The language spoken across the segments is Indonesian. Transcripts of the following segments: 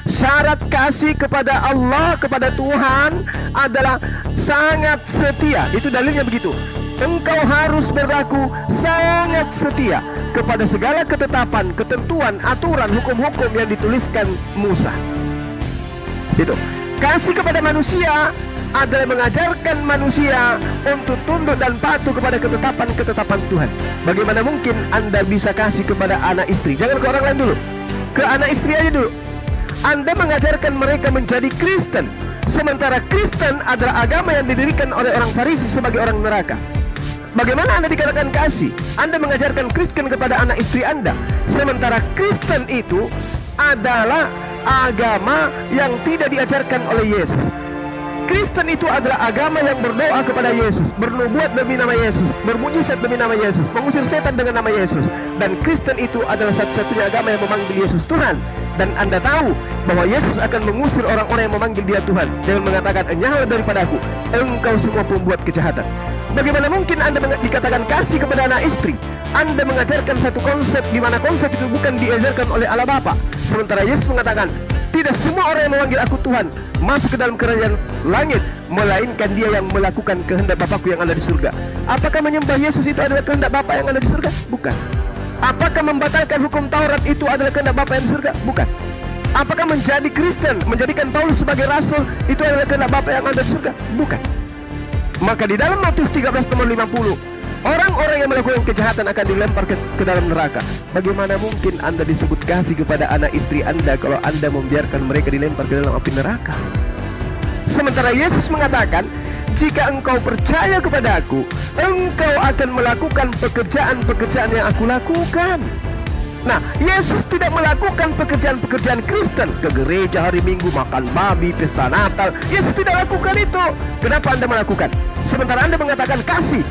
Syarat kasih kepada Allah, kepada Tuhan adalah sangat setia. Itu dalilnya begitu. Engkau harus berlaku sangat setia kepada segala ketetapan, ketentuan, aturan, hukum-hukum yang dituliskan Musa. Itu. Kasih kepada manusia adalah mengajarkan manusia untuk tunduk dan patuh kepada ketetapan-ketetapan Tuhan. Bagaimana mungkin Anda bisa kasih kepada anak istri? Jangan ke orang lain dulu, ke anak istri aja dulu. Anda mengajarkan mereka menjadi Kristen, sementara Kristen adalah agama yang didirikan oleh orang Farisi sebagai orang neraka. Bagaimana Anda dikatakan kasih? Anda mengajarkan Kristen kepada anak istri Anda, sementara Kristen itu adalah agama yang tidak diajarkan oleh Yesus. Kristen itu adalah agama yang berdoa kepada Yesus, bernubuat demi nama Yesus, bermujizat demi nama Yesus, mengusir setan dengan nama Yesus. Dan Kristen itu adalah satu-satunya agama yang memanggil Yesus Tuhan. Dan Anda tahu bahwa Yesus akan mengusir orang-orang yang memanggil Dia Tuhan dengan mengatakan, enyahlah daripadaku, engkau semua pembuat kejahatan. Bagaimana mungkin Anda dikatakan kasih kepada anak istri? Anda mengajarkan satu konsep di mana konsep itu bukan diajarkan oleh Allah Bapa. Sementara Yesus mengatakan, tidak semua orang yang memanggil aku Tuhan masuk ke dalam kerajaan langit, melainkan dia yang melakukan kehendak Bapakku yang ada di surga. Apakah menyembah Yesus itu adalah kehendak Bapa yang ada di surga? Bukan. Apakah membatalkan hukum Taurat itu adalah kehendak Bapa yang di surga? Bukan. Apakah menjadi Kristen, menjadikan Paulus sebagai rasul itu adalah kehendak Bapa yang ada di surga? Bukan. Maka di dalam Matius 13 nomor 50, orang-orang yang melakukan kejahatan akan dilempar ke dalam neraka. Bagaimana mungkin Anda disebut kasih kepada anak istri Anda kalau Anda membiarkan mereka dilempar ke dalam api neraka? Sementara Yesus mengatakan, jika engkau percaya kepada aku, engkau akan melakukan pekerjaan-pekerjaan yang aku lakukan. Nah, Yesus tidak melakukan pekerjaan-pekerjaan Kristen, ke gereja hari Minggu, makan babi, pesta Natal. Yesus tidak lakukan itu. Kenapa Anda melakukan? Sementara Anda mengatakan kasih.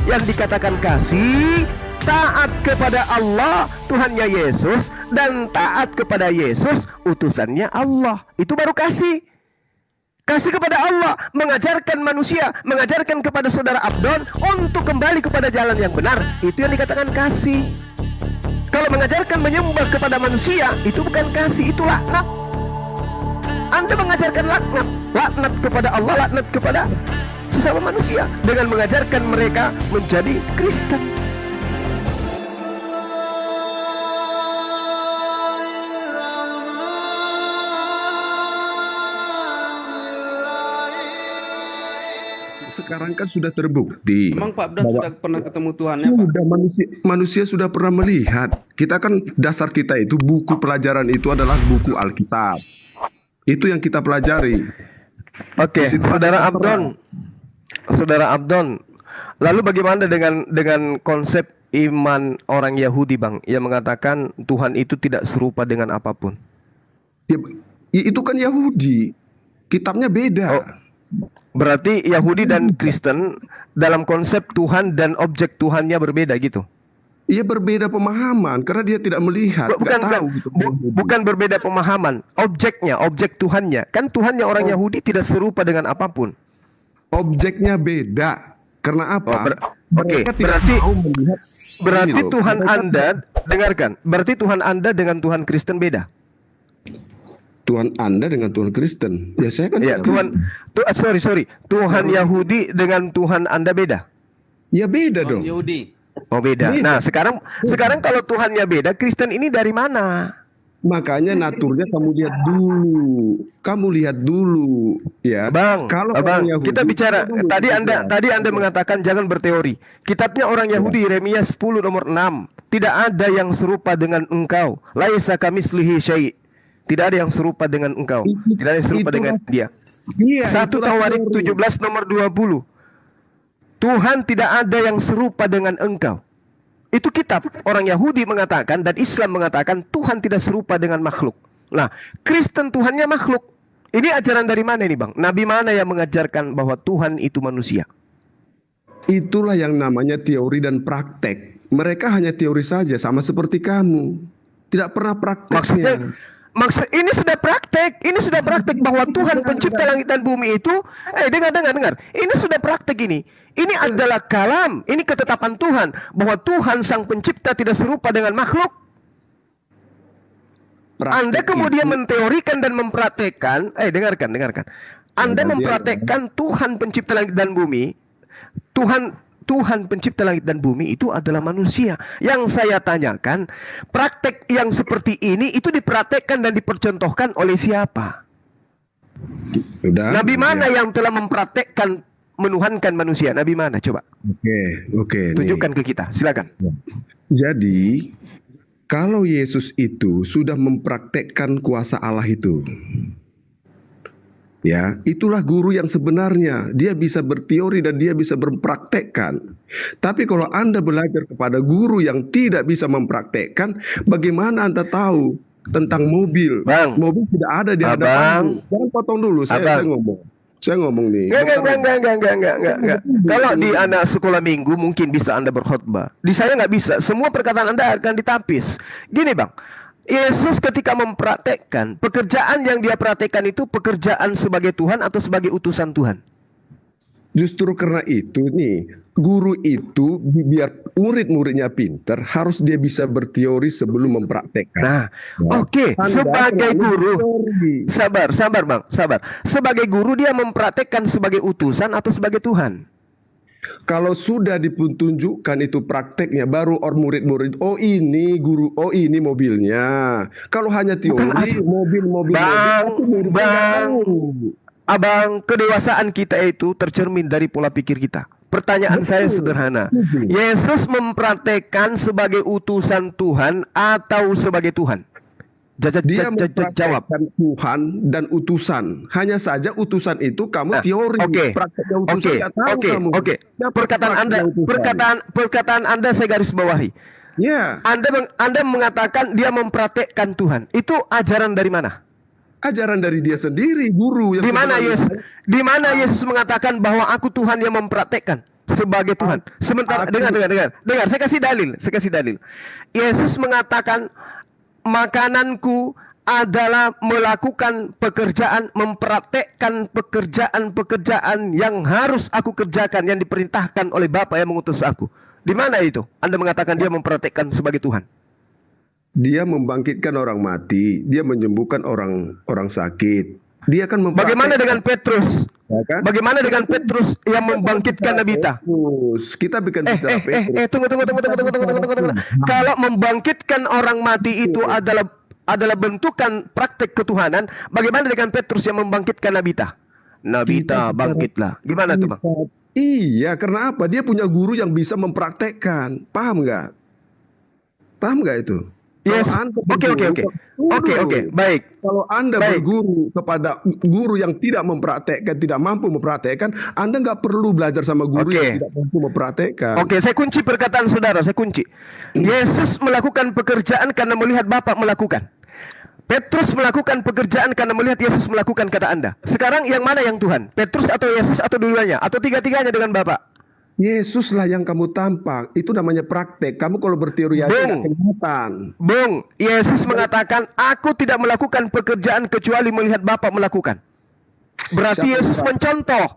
Yang dikatakan kasih, taat kepada Allah, Tuhannya Yesus, dan taat kepada Yesus, utusannya Allah. Itu baru kasih. Kasih kepada Allah, mengajarkan manusia, mengajarkan kepada saudara Abdon untuk kembali kepada jalan yang benar. Itu yang dikatakan kasih. Kalau mengajarkan menyembah kepada manusia, itu bukan kasih, itu laknat. Anda mengajarkan laknat kepada Allah, laknat kepada sesama manusia dengan mengajarkan mereka menjadi Kristen. Sekarang kan sudah terbukti. Memang Pak Abdan sudah pernah ketemu Tuhannya, Pak? Sudah manusia sudah pernah melihat. Kita kan dasar kita itu buku pelajaran itu adalah buku Alkitab. Itu yang kita pelajari. Oke, Saudara Abdon. Lalu bagaimana dengan konsep iman orang Yahudi, Bang, yang mengatakan Tuhan itu tidak serupa dengan apapun? Ya, itu kan Yahudi. Kitabnya beda. Oh. Berarti Yahudi dan Kristen dalam konsep Tuhan dan objek Tuhannya berbeda gitu? Iya, berbeda pemahaman karena dia tidak melihat. Bukan berbeda pemahaman, objeknya, objek Tuhannya. Kan Tuhannya orang Yahudi tidak serupa dengan apapun. Objeknya beda. Karena apa? Berarti Tuhan Anda, dengarkan, berarti Tuhan Anda dengan Tuhan Kristen beda. Tuhan Anda dengan Tuhan Kristen. Ya saya kan ya, Tuhan Yahudi dengan Tuhan Anda beda. Ya beda dong. Yahudi. Oh beda. Nah sekarang kalau Tuhannya beda, Kristen ini dari mana? Makanya naturnya kamu lihat dulu, ya. Bang, Yahudi, kita bicara tadi Anda mengatakan jangan berteori. Kitabnya orang Yahudi, Yeremia 10 nomor 6. Tidak ada yang serupa dengan engkau. Laisa kamitslihi syai'. Tidak ada yang serupa dengan engkau. Tidak ada yang serupa dengan dia. 1 Tawarik 17 nomor 20. Tuhan tidak ada yang serupa dengan engkau. Itu kitab orang Yahudi mengatakan dan Islam mengatakan Tuhan tidak serupa dengan makhluk. Nah, Kristen Tuhannya makhluk. Ini ajaran dari mana ini, Bang? Nabi mana yang mengajarkan bahwa Tuhan itu manusia? Itulah yang namanya teori dan praktek. Mereka hanya teori saja, sama seperti kamu. Tidak pernah prakteknya. Maksud ini sudah praktek bahwa Tuhan pencipta langit dan bumi itu dengar. Ini sudah praktek ini. Ini adalah kalam, ini ketetapan Tuhan bahwa Tuhan sang pencipta tidak serupa dengan makhluk. praktek Anda kemudian itu, menteorikan dan mempraktekkan, dengarkan. Anda Ya, mempraktekkan Tuhan pencipta langit dan bumi. Tuhan pencipta langit dan bumi itu adalah manusia. Yang saya tanyakan, praktek yang seperti ini itu dipraktekkan dan dipercontohkan oleh siapa? Udah, Nabi mana ya. yang telah mempraktekkan menuhankan manusia? Nabi mana? Coba Oke. tunjukkan ke kita, silakan. Jadi, kalau Yesus itu sudah mempraktekkan kuasa Allah itu, ya, itulah guru yang sebenarnya. Dia bisa berteori dan dia bisa mempraktekkan. Tapi kalau Anda belajar kepada guru yang tidak bisa mempraktekkan, bagaimana Anda tahu tentang mobil? Bang. Mobil tidak ada di hadapanmu. Jangan potong dulu, saya ngomong. Saya ngomong nih. Enggak. Kalau di anak sekolah minggu mungkin bisa Anda berkhutbah. Di saya nggak bisa. Semua perkataan Anda akan ditapis. Gini bang, Yesus ketika mempraktekkan pekerjaan yang dia praktekkan itu pekerjaan sebagai Tuhan atau sebagai utusan Tuhan? Justru karena itu nih, guru itu biar murid-muridnya pintar, harus dia bisa berteori sebelum mempraktekkan. Nah, oke. Sebagai guru, sabar bang, sabar. Sebagai guru dia mempraktekkan sebagai utusan atau sebagai Tuhan? Kalau sudah ditunjukkan itu prakteknya, baru murid-murid, oh ini guru, oh ini mobilnya. Kalau hanya teori, mobil. Abang, kedewasaan kita itu tercermin dari pola pikir kita. Pertanyaan saya sederhana. Yesus mempraktekkan sebagai utusan Tuhan atau sebagai Tuhan? Dia Jawab. mempraktekkan Tuhan dan utusan. Hanya saja utusan itu kamu teori, prakteknya utusan nggak tahu kamu. Perkataan Anda saya garis bawahi. Ya. Anda mengatakan dia mempraktekkan Tuhan. Itu ajaran dari mana? Ajaran dari dia sendiri, guru yang Di mana Yesus mengatakan bahwa aku Tuhan yang mempraktekkan sebagai Tuhan? Sementara dengar, saya kasih dalil. Yesus mengatakan makananku adalah melakukan pekerjaan, mempraktekkan pekerjaan yang harus aku kerjakan, yang diperintahkan oleh Bapa yang mengutus aku. Di mana itu? Anda mengatakan dia mempraktekkan sebagai Tuhan. Dia membangkitkan orang mati, dia menyembuhkan orang sakit. Dia kan Bagaimana dengan Petrus? Ya kan? Bagaimana dengan Petrus yang membangkitkan Nabita? Kita bikin bicara Petrus. Tunggu. Kalau membangkitkan orang mati itu adalah bentukan praktek ketuhanan, bagaimana dengan Petrus yang membangkitkan Nabita? Nabita bangkitlah. Gimana tuh bang? Iya, karena apa? Dia punya guru yang bisa mempraktekkan. Paham nggak? Paham nggak itu? Yes. Oke. Baik. Kalau Anda berguru kepada guru yang tidak mempraktekkan, tidak mampu mempraktekkan, Anda nggak perlu belajar sama guru yang tidak mampu mempraktekkan. Oke, saya kunci perkataan saudara. Yesus melakukan pekerjaan karena melihat Bapa melakukan. Petrus melakukan pekerjaan karena melihat Yesus melakukan, kata Anda. Sekarang yang mana yang Tuhan? Petrus atau Yesus atau dua-duanya? Atau tiga-tiganya dengan Bapa? Yesuslah yang kamu tampak. Itu namanya praktek. Kamu kalau berteori aja nggak kelihatan. Yesus mengatakan, aku tidak melakukan pekerjaan kecuali melihat Bapa melakukan. Berarti Yesus mencontoh.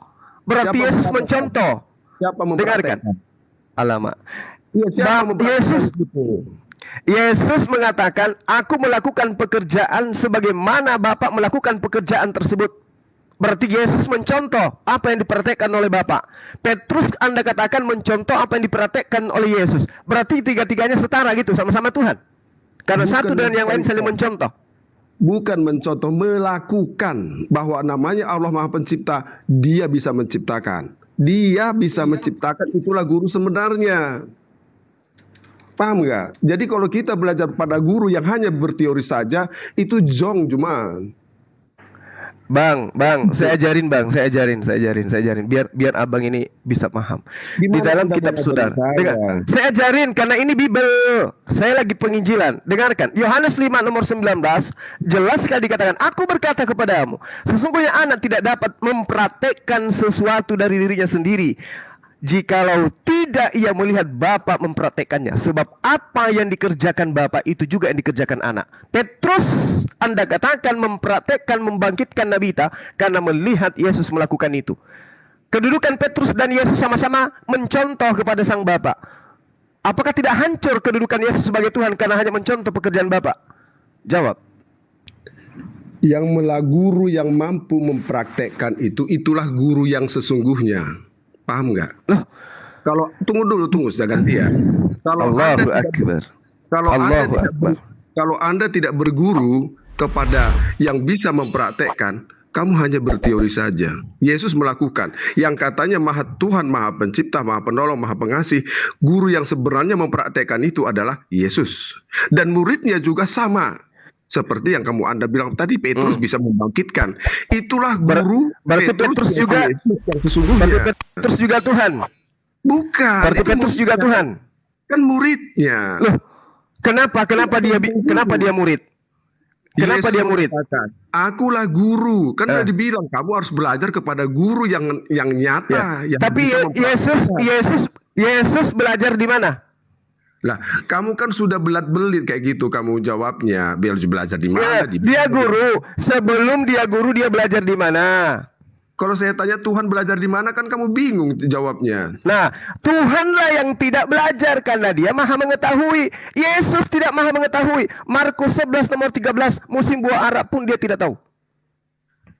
Siapa mempraktekkan? Dengarkan. Alamak. Yesus mengatakan, aku melakukan pekerjaan sebagaimana Bapa melakukan pekerjaan tersebut. Berarti Yesus mencontoh apa yang dipraktekkan oleh Bapa. Petrus Anda katakan mencontoh apa yang dipraktekkan oleh Yesus. Berarti tiga-tiganya setara gitu, sama-sama Tuhan. Karena satu dan yang lain saling mencontoh. Bukan mencontoh, melakukan. Bahwa namanya Allah Maha Pencipta, Dia bisa menciptakan. Dia bisa menciptakan, itulah guru sebenarnya. Paham nggak? Jadi kalau kita belajar pada guru yang hanya berteori saja, itu jong cuma. Bang, saya ajarin. Biar abang ini bisa paham. Di dalam kitab saudara. Saya ajarin karena ini Bible. Saya lagi penginjilan. Dengarkan. Yohanes 5 nomor 19 jelas sekali dikatakan, aku berkata kepadamu, sesungguhnya anak tidak dapat mempraktekkan sesuatu dari dirinya sendiri, jikalau tidak ia melihat Bapa mempraktekkannya. Sebab apa yang dikerjakan Bapa itu juga yang dikerjakan anak. Petrus Anda katakan mempraktekkan, membangkitkan Nabita karena melihat Yesus melakukan itu. Kedudukan Petrus dan Yesus sama-sama mencontoh kepada sang Bapa. Apakah tidak hancur kedudukan Yesus sebagai Tuhan karena hanya mencontoh pekerjaan Bapa? Jawab. Guru yang mampu mempraktekkan itulah guru yang sesungguhnya. Paham nggak? Loh, Kalau tunggu, saya ganti ya. Kalau Allahu Anda Akbar. kalau Anda Allahu tidak Akbar. kalau Anda tidak berguru kepada yang bisa mempraktekkan, kamu hanya berteori saja. Yesus melakukan yang katanya Maha Tuhan, Maha Pencipta, Maha Penolong, Maha Pengasih. Guru yang sebenarnya mempraktekkan itu adalah Yesus. Dan muridnya juga sama. Seperti yang Anda bilang tadi, Petrus bisa membangkitkan. Itulah guru Berarti Petrus juga Yesus yang sesungguhnya. Berarti Petrus juga Tuhan. Bukan. Berarti itu Petrus juga muridnya. Tuhan. Kan muridnya. Loh, kenapa dia murid? Kenapa Yesus dia murid? mengatakan, akulah guru. Kan udah dibilang kamu harus belajar kepada guru yang nyata. Yang Tapi bisa mempraktikkan. Yesus belajar di mana? Lah, kamu kan sudah belat-belit kayak gitu kamu jawabnya. Biar belajar di Ya, mana? dia guru. Sebelum dia guru, dia belajar di mana? Kalau saya tanya Tuhan belajar di mana, kan kamu bingung jawabnya. Nah, Tuhanlah yang tidak belajar karena dia maha mengetahui. Yesus tidak maha mengetahui. Markus 11 nomor 13, musim buah ara pun dia tidak tahu.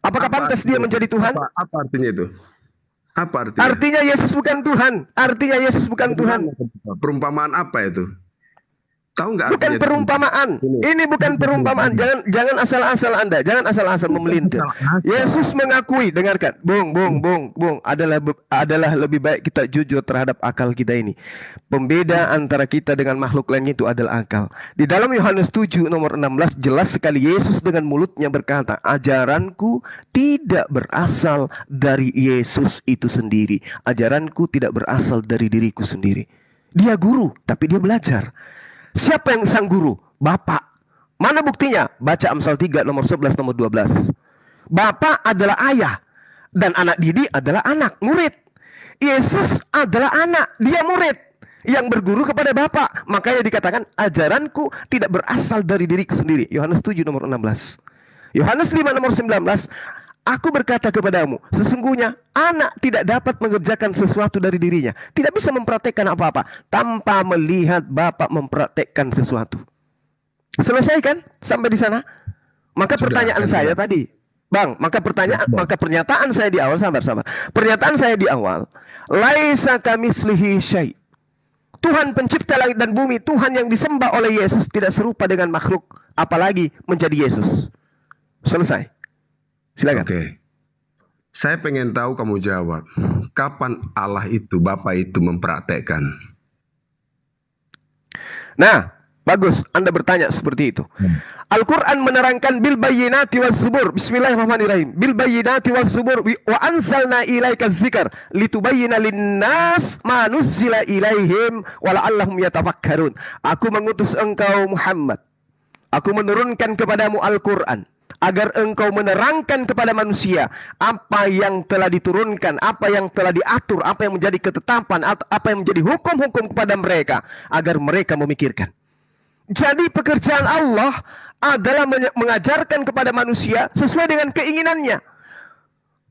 Apakah pantas dia menjadi Tuhan? Apa artinya itu? Apa artinya? Artinya Yesus bukan Tuhan. Artinya Yesus bukan Tuhan. Perumpamaan apa itu? Tahu nggak? Bukan artinya perumpamaan. Ini bukan perumpamaan. Jangan asal-asal Anda. Jangan asal-asal memelintir. Yesus mengakui, dengarkan. Bung. Adalah lebih baik kita jujur terhadap akal kita ini. Pembeda antara kita dengan makhluk lainnya itu adalah akal. Di dalam Yohanes 7 nomor 16 jelas sekali Yesus dengan mulutnya berkata, ajaranku tidak berasal dari Yesus itu sendiri. Ajaranku tidak berasal dari diriku sendiri. Dia guru, tapi dia belajar. Siapa yang sang guru? Bapak. Mana buktinya? Baca Amsal 3 nomor 11 nomor 12. Bapak adalah ayah dan anak didik adalah anak, murid. Yesus adalah anak, dia murid yang berguru kepada Bapak. Makanya dikatakan ajaranku tidak berasal dari diriku sendiri. Yohanes 7 nomor 16. Yohanes 5 nomor 19. Aku berkata kepadamu, sesungguhnya anak tidak dapat mengerjakan sesuatu dari dirinya. Tidak bisa mempraktekkan apa-apa tanpa melihat Bapa mempraktekkan sesuatu. Selesai kan sampai di sana? Maka pertanyaan saya tadi, Bang, maka pernyataan saya di awal, sabar. Pernyataan saya di awal, laisa kamitslihi syai'. Tuhan pencipta langit dan bumi, Tuhan yang disembah oleh Yesus tidak serupa dengan makhluk, apalagi menjadi Yesus. Selesai. Silakan. Oke. Saya pengen tahu kamu jawab. Kapan Allah itu, Bapa itu mempraktekkan? Nah, bagus Anda bertanya seperti itu. Al-Quran menerangkan bil bayyinati waz zubur. Bismillahirrahmanirrahim. Bil bayyinati waz zubur wa anzalna ilaika dzikr litubayyana lin-nas ma nuzzila ilaihim wa la'allahum yatafakkarun. Aku mengutus engkau Muhammad. Aku menurunkan kepadamu Al-Quran agar engkau menerangkan kepada manusia apa yang telah diturunkan, apa yang telah diatur, apa yang menjadi ketetapan, apa yang menjadi hukum-hukum kepada mereka, agar mereka memikirkan. Jadi pekerjaan Allah adalah mengajarkan kepada manusia sesuai dengan keinginannya.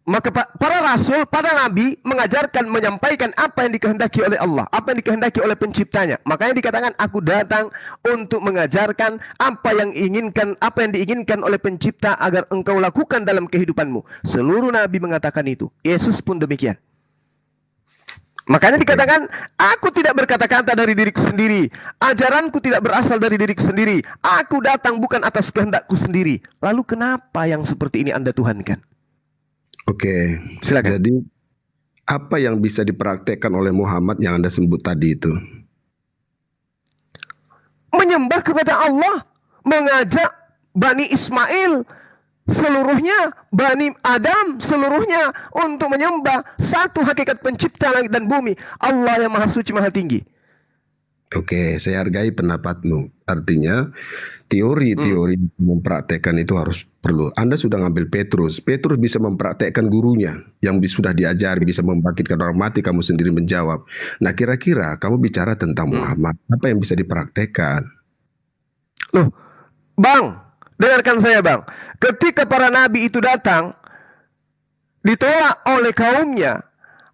Maka para rasul, para nabi mengajarkan, menyampaikan apa yang dikehendaki oleh Allah, apa yang dikehendaki oleh penciptanya. Makanya dikatakan aku datang untuk mengajarkan apa yang diinginkan oleh pencipta agar engkau lakukan dalam kehidupanmu. Seluruh nabi mengatakan itu. Yesus pun demikian. Makanya dikatakan, aku tidak berkata-kata dari diriku sendiri. Ajaranku tidak berasal dari diriku sendiri. Aku datang bukan atas kehendakku sendiri. Lalu kenapa yang seperti ini Anda tuhankan? Oke, silakan. Jadi apa yang bisa dipraktekkan oleh Muhammad yang Anda sebut tadi itu? Menyembah kepada Allah, mengajak Bani Ismail seluruhnya, Bani Adam seluruhnya untuk menyembah satu hakikat pencipta langit dan bumi, Allah yang maha suci, maha tinggi. Oke, saya hargai pendapatmu. Artinya teori-teori mempraktekkan itu harus perlu. Anda sudah ngambil Petrus. Petrus bisa mempraktekkan gurunya yang sudah diajari, bisa membangkitkan orang mati. Kamu sendiri menjawab. Nah, kira-kira kamu bicara tentang Muhammad, apa yang bisa dipraktekkan? Loh, Bang, dengarkan saya, Bang. Ketika para nabi itu datang, ditolak oleh kaumnya,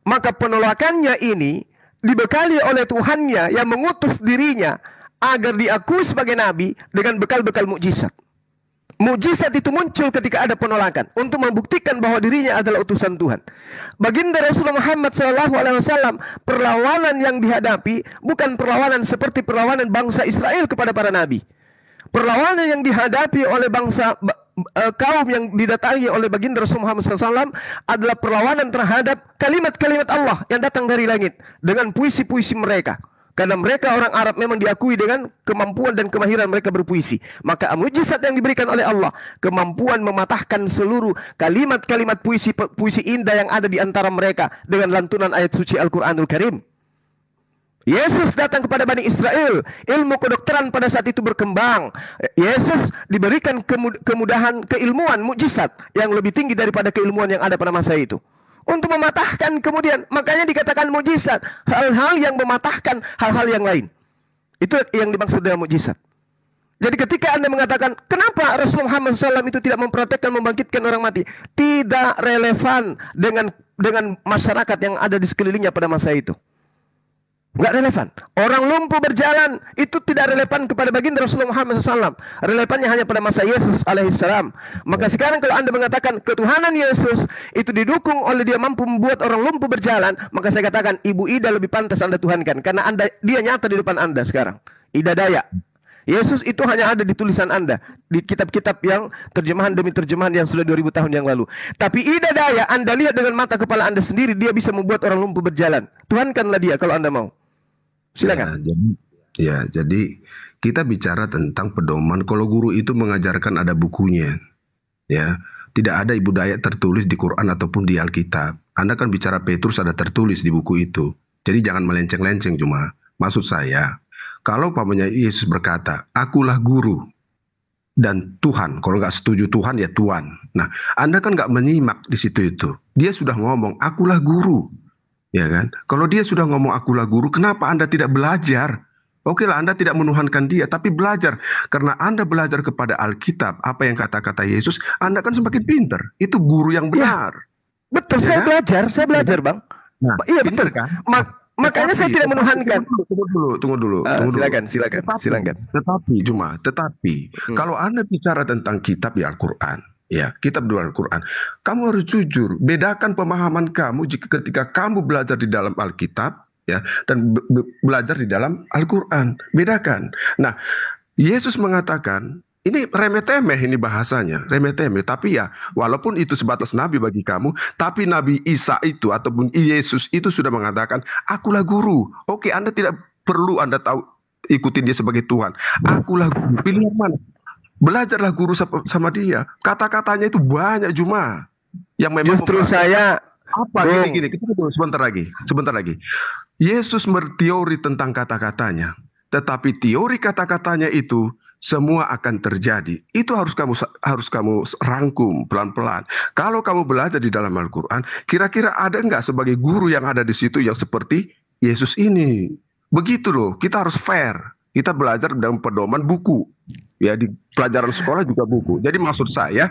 maka penolakannya ini dibekali oleh Tuhannya yang mengutus dirinya agar diakui sebagai nabi dengan bekal-bekal mukjizat. Mujizat itu muncul ketika ada penolakan untuk membuktikan bahwa dirinya adalah utusan Tuhan. Baginda Rasulullah Muhammad SAW, perlawanan yang dihadapi bukan perlawanan seperti perlawanan bangsa Israel kepada para nabi. Perlawanan yang dihadapi oleh bangsa kaum yang didatangi oleh baginda Rasulullah Muhammad SAW adalah perlawanan terhadap kalimat-kalimat Allah yang datang dari langit dengan puisi-puisi mereka. Karena mereka orang Arab memang diakui dengan kemampuan dan kemahiran mereka berpuisi. Maka mujizat yang diberikan oleh Allah, kemampuan mematahkan seluruh kalimat-kalimat puisi indah yang ada di antara mereka dengan lantunan ayat suci Al-Quranul Karim. Yesus datang kepada Bani Israel, ilmu kedokteran pada saat itu berkembang. Yesus diberikan kemudahan keilmuan, mujizat yang lebih tinggi daripada keilmuan yang ada pada masa itu. Untuk mematahkan kemudian, makanya dikatakan mujizat, hal-hal yang mematahkan hal-hal yang lain. Itu yang dimaksud dengan mujizat. Jadi ketika Anda mengatakan, kenapa Rasulullah Muhammad SAW itu tidak mempraktekkan membangkitkan orang mati? Tidak relevan dengan masyarakat yang ada di sekelilingnya pada masa itu. Nggak relevan. Orang lumpuh berjalan itu tidak relevan kepada baginda Rasulullah Muhammad SAW. Relevannya hanya pada masa Yesus alaihissalam. Maka sekarang kalau Anda mengatakan ketuhanan Yesus itu didukung oleh dia mampu membuat orang lumpuh berjalan, maka saya katakan Ibu Ida lebih pantas Anda tuhankan, karena dia nyata di depan Anda sekarang. Ida Dayak. Yesus itu hanya ada di tulisan Anda, di kitab-kitab yang terjemahan demi terjemahan yang sudah 2000 tahun yang lalu. Tapi Ida Dayak Anda lihat dengan mata kepala Anda sendiri, dia bisa membuat orang lumpuh berjalan. Tuhankanlah dia kalau Anda mau. Silakan. Jadi kita bicara tentang pedoman. Kalau guru itu mengajarkan ada bukunya, ya, tidak ada Ibu Dayak tertulis di Quran ataupun di Alkitab. Anda kan bicara Petrus ada tertulis di buku itu. Jadi jangan melenceng-lenceng cuma. Maksud saya, kalau pamannya Yesus berkata, akulah guru dan Tuhan. Kalau nggak setuju Tuhan ya Tuhan. Nah, Anda kan nggak menyimak di situ itu. Dia sudah ngomong, akulah guru. Ya kan? Kalau dia sudah ngomong akulah guru, kenapa Anda tidak belajar? Oke lah, Anda tidak menuhankan dia, tapi belajar. Karena Anda belajar kepada Alkitab, apa yang kata-kata Yesus, Anda kan semakin pinter. Itu guru yang benar. Ya, betul, ya, saya belajar Bang. Nah, iya betul kan? Makanya saya tidak menuhankan. Tunggu dulu. Silakan. Tetapi kalau Anda bicara tentang kitab di Al-Quran, ya, kitab di Al-Quran, kamu harus jujur, bedakan pemahaman kamu ketika kamu belajar di dalam Alkitab, ya, dan belajar di dalam Al-Quran, bedakan. Nah, Yesus mengatakan, ini remeh-temeh ini bahasanya, remeh-temeh, tapi ya, walaupun itu sebatas nabi bagi kamu, tapi Nabi Isa itu ataupun Yesus itu sudah mengatakan, akulah guru. Oke, Anda tidak perlu Anda tahu ikutin dia sebagai Tuhan. Akulah guru. Pilih yang mana? Belajarlah guru sama dia. Kata-katanya itu banyak cuma yang memang justru saya gini, kita tunggu sebentar lagi. Yesus berteori tentang kata-katanya, tetapi teori kata-katanya itu semua akan terjadi. Itu harus kamu rangkum pelan-pelan. Kalau kamu belajar di dalam Al-Quran, kira-kira ada nggak sebagai guru yang ada di situ yang seperti Yesus ini? Begitu loh, kita harus fair. Kita belajar dalam pedoman buku. Ya, di pelajaran sekolah juga buku. Jadi maksud saya,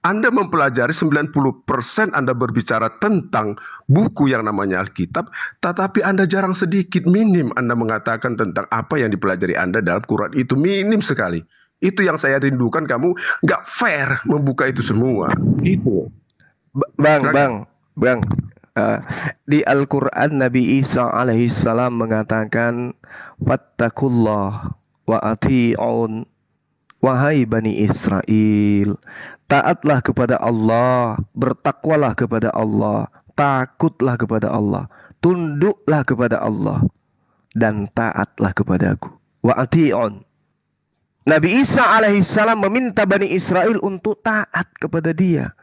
Anda mempelajari 90% Anda berbicara tentang buku yang namanya Alkitab, tetapi Anda jarang sedikit, minim Anda mengatakan tentang apa yang dipelajari Anda dalam Quran itu, minim sekali. Itu yang saya rindukan, kamu nggak fair membuka itu semua. Gitu. Bang. Di Al-Quran Nabi Isa alaihissalam mengatakan, Fattakullah wa ati'un, wahai Bani Israel, taatlah kepada Allah, bertakwalah kepada Allah, takutlah kepada Allah, tunduklah kepada Allah, dan taatlah kepadaku. Wa ati'un. Nabi Isa alaihissalam meminta Bani Israel untuk taat kepada dia.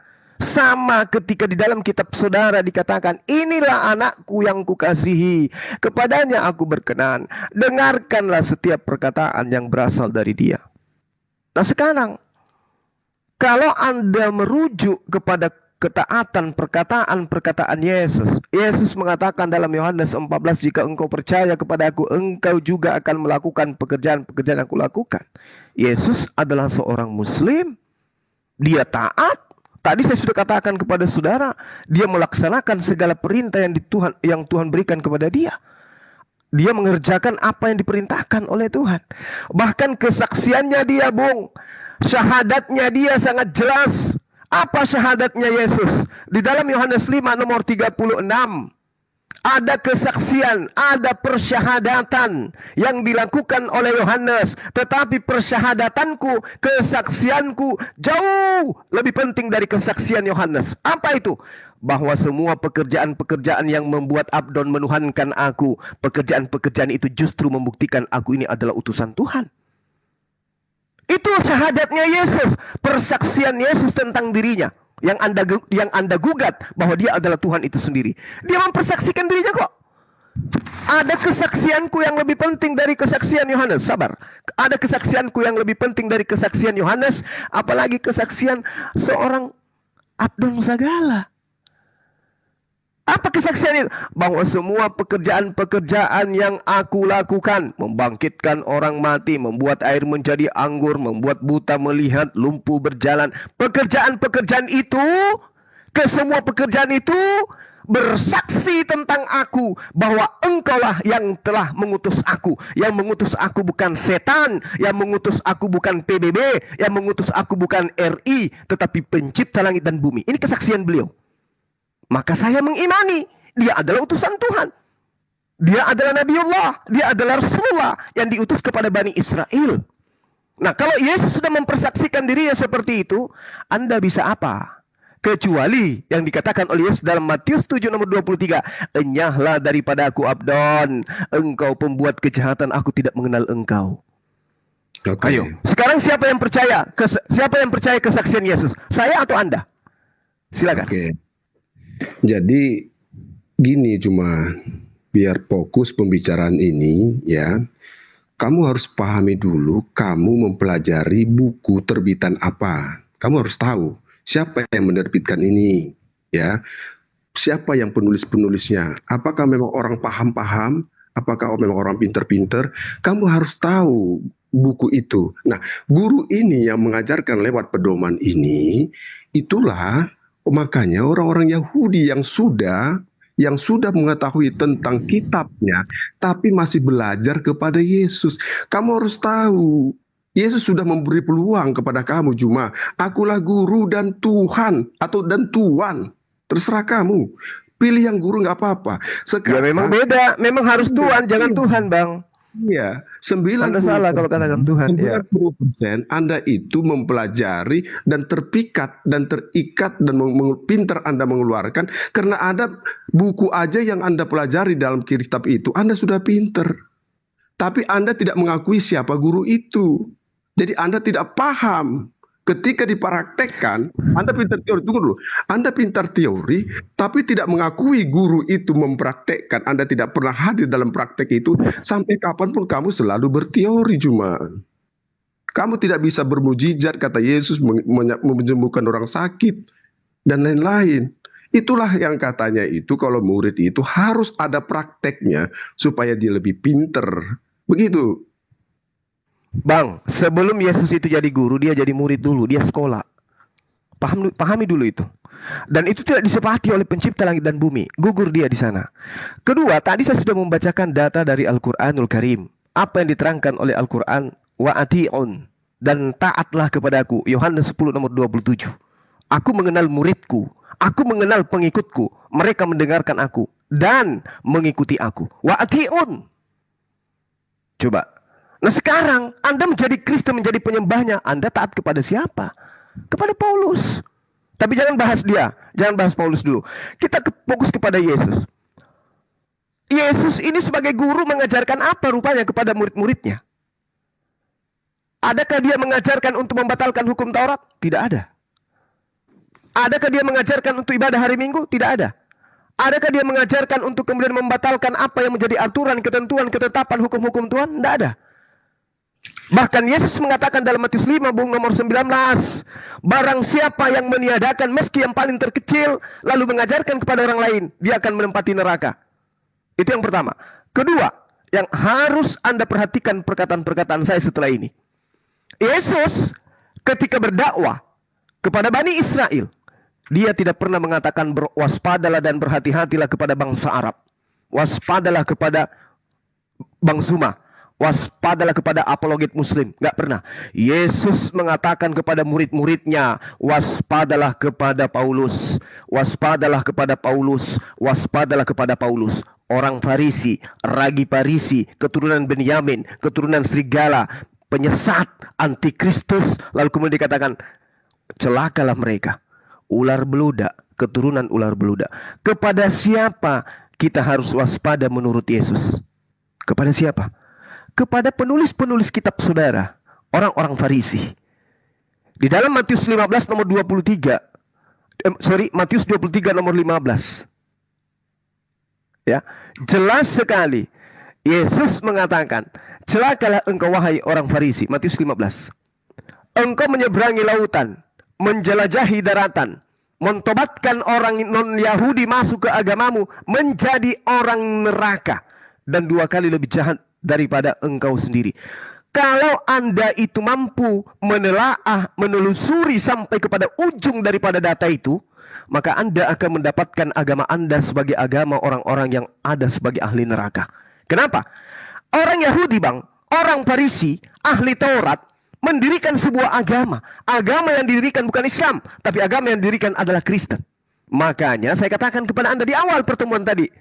Sama ketika di dalam kitab saudara dikatakan, inilah anakku yang kukasihi, kepadanya aku berkenan, dengarkanlah setiap perkataan yang berasal dari dia. Nah sekarang, kalau Anda merujuk kepada ketaatan perkataan Yesus mengatakan dalam Yohanes 14, jika engkau percaya kepadaku, engkau juga akan melakukan pekerjaan-pekerjaan yang aku lakukan. Yesus adalah seorang Muslim, dia taat. Tadi saya sudah katakan kepada saudara, dia melaksanakan segala perintah yang Tuhan berikan kepada dia. Dia mengerjakan apa yang diperintahkan oleh Tuhan. Bahkan kesaksiannya dia, Bung, Syahadatnya dia sangat jelas. Apa syahadatnya Yesus? Di dalam Yohanes 5 nomor 36. Ada kesaksian, ada persyahadatan yang dilakukan oleh Yohanes. Tetapi persyahadatanku, kesaksianku jauh lebih penting dari kesaksian Yohanes. Apa itu? Bahwa semua pekerjaan-pekerjaan yang membuat Abdon menuhankan aku, pekerjaan-pekerjaan itu justru membuktikan aku ini adalah utusan Tuhan. Itu syahadatnya Yesus, persaksian Yesus tentang dirinya. Yang anda gugat bahwa dia adalah Tuhan itu sendiri. Dia mempersaksikan dirinya kok. Ada kesaksianku yang lebih penting dari kesaksian Yohanes. Sabar. Ada kesaksianku yang lebih penting dari kesaksian Yohanes. Apalagi kesaksian seorang Abdon Zagala. Apa kesaksian itu? Bahwa semua pekerjaan-pekerjaan yang aku lakukan, membangkitkan orang mati, membuat air menjadi anggur, membuat buta melihat, lumpuh berjalan. Pekerjaan-pekerjaan itu, kesemua pekerjaan itu bersaksi tentang aku, bahwa engkaulah yang telah mengutus aku. Yang mengutus aku bukan setan, yang mengutus aku bukan PBB, yang mengutus aku bukan RI, tetapi pencipta langit dan bumi. Ini kesaksian beliau. Maka saya mengimani dia adalah utusan Tuhan. Dia adalah Nabiullah, dia adalah Rasulullah yang diutus kepada Bani Israel. Nah, kalau Yesus sudah mempersaksikan dirinya seperti itu, Anda bisa apa? Kecuali yang dikatakan oleh Yesus dalam Matius 7 nomor 23, "Enyahlah daripada aku Abdon, engkau pembuat kejahatan, aku tidak mengenal engkau." Oke. Ayo, sekarang siapa yang percaya? Siapa yang percaya kesaksian Yesus? Saya atau Anda? Silakan. Oke. Jadi gini, cuma biar fokus pembicaraan ini ya. Kamu harus pahami dulu kamu mempelajari buku terbitan apa. Kamu harus tahu siapa yang menerbitkan ini ya. Siapa yang penulis-penulisnya? Apakah memang orang paham-paham? Apakah memang orang pinter-pinter? Kamu harus tahu buku itu. Nah, guru ini yang mengajarkan lewat pedoman ini, itulah makanya orang-orang Yahudi yang sudah mengetahui tentang kitabnya, tapi masih belajar kepada Yesus. Kamu harus tahu, Yesus sudah memberi peluang kepada kamu, cuma akulah guru dan Tuhan, dan Tuan. Terserah kamu. Pilih yang guru nggak apa-apa. Ya memang beda, memang harus Tuhan, jangan Tuhan, Bang. Iya, 90%. Anda salah kalau katakan Tuhan. 90% Anda itu mempelajari dan terpikat dan terikat dan pintar Anda mengeluarkan karena ada buku aja yang Anda pelajari dalam kitab itu, Anda sudah pintar. Tapi Anda tidak mengakui siapa guru itu. Jadi Anda tidak paham. Ketika dipraktekkan, Anda pintar teori, tunggu dulu. Anda pintar teori, tapi tidak mengakui guru itu mempraktekkan. Anda tidak pernah hadir dalam praktek itu. Sampai kapanpun kamu selalu berteori cuma. Kamu tidak bisa bermujizat, kata Yesus, menyembuhkan orang sakit, dan lain-lain. Itulah yang katanya itu, kalau murid itu harus ada prakteknya, supaya dia lebih pinter. Begitu. Bang, sebelum Yesus itu jadi guru, dia jadi murid dulu, dia sekolah. Pahami dulu itu. Dan itu tidak disepakati oleh pencipta langit dan bumi. Gugur dia di sana. Kedua, tadi saya sudah membacakan data dari Al-Quranul Karim. Apa yang diterangkan oleh Al-Quran? Wa'ati'un, dan taatlah kepadaku. Yohanes 10 nomor 27. Aku mengenal muridku, aku mengenal pengikutku. Mereka mendengarkan aku dan mengikuti aku. Wa'ati'un. Coba. Nah sekarang Anda menjadi Kristen, menjadi penyembahnya, Anda taat kepada siapa? Kepada Paulus. Tapi jangan bahas dia, jangan bahas Paulus dulu. Kita fokus kepada Yesus. Yesus ini sebagai guru mengajarkan apa rupanya kepada murid-muridnya? Adakah dia mengajarkan untuk membatalkan hukum Taurat? Tidak ada. Adakah dia mengajarkan untuk ibadah hari Minggu? Tidak ada. Adakah dia mengajarkan untuk kemudian membatalkan apa yang menjadi aturan, ketentuan, ketetapan, hukum-hukum Tuhan? Tidak ada. Bahkan Yesus mengatakan dalam Matius 5 nomor 19, barang siapa yang meniadakan meski yang paling terkecil lalu mengajarkan kepada orang lain, dia akan menempati neraka. Itu yang pertama. Kedua, yang harus Anda perhatikan perkataan-perkataan saya setelah ini. Yesus ketika berdakwah kepada Bani Israel, dia tidak pernah mengatakan waspadalah dan berhati-hatilah kepada bangsa Arab. Waspadalah kepada Bang Zuma. waspadalah kepada apologet Muslim. Nggak pernah. Yesus mengatakan kepada murid-muridnya, waspadalah kepada Paulus, waspadalah kepada Paulus, waspadalah kepada Paulus. Orang Farisi, ragi Farisi, keturunan Benyamin, keturunan serigala, penyesat, antikristus. Lalu kemudian dikatakan, celakalah mereka. Ular beludak, keturunan ular beludak. Kepada siapa kita harus waspada menurut Yesus? Kepada siapa? Kepada penulis-penulis kitab saudara, orang-orang Farisi. Di dalam Matius 15 nomor 23, Matius 23 nomor 15. Ya, jelas sekali Yesus mengatakan, celakalah engkau wahai orang Farisi, Matius 15. Engkau menyeberangi lautan, menjelajahi daratan, mentobatkan orang non-Yahudi masuk ke agamamu, menjadi orang neraka, dan 2 kali lebih jahat daripada engkau sendiri. Kalau Anda itu mampu menelaah, menelusuri sampai kepada ujung daripada data itu, maka Anda akan mendapatkan agama Anda sebagai agama orang-orang yang ada sebagai ahli neraka. Kenapa? Orang Yahudi, Bang, orang Farisi, ahli Taurat, mendirikan sebuah agama. Agama yang didirikan bukan Islam, tapi agama yang didirikan adalah Kristen. Makanya saya katakan kepada Anda di awal pertemuan tadi,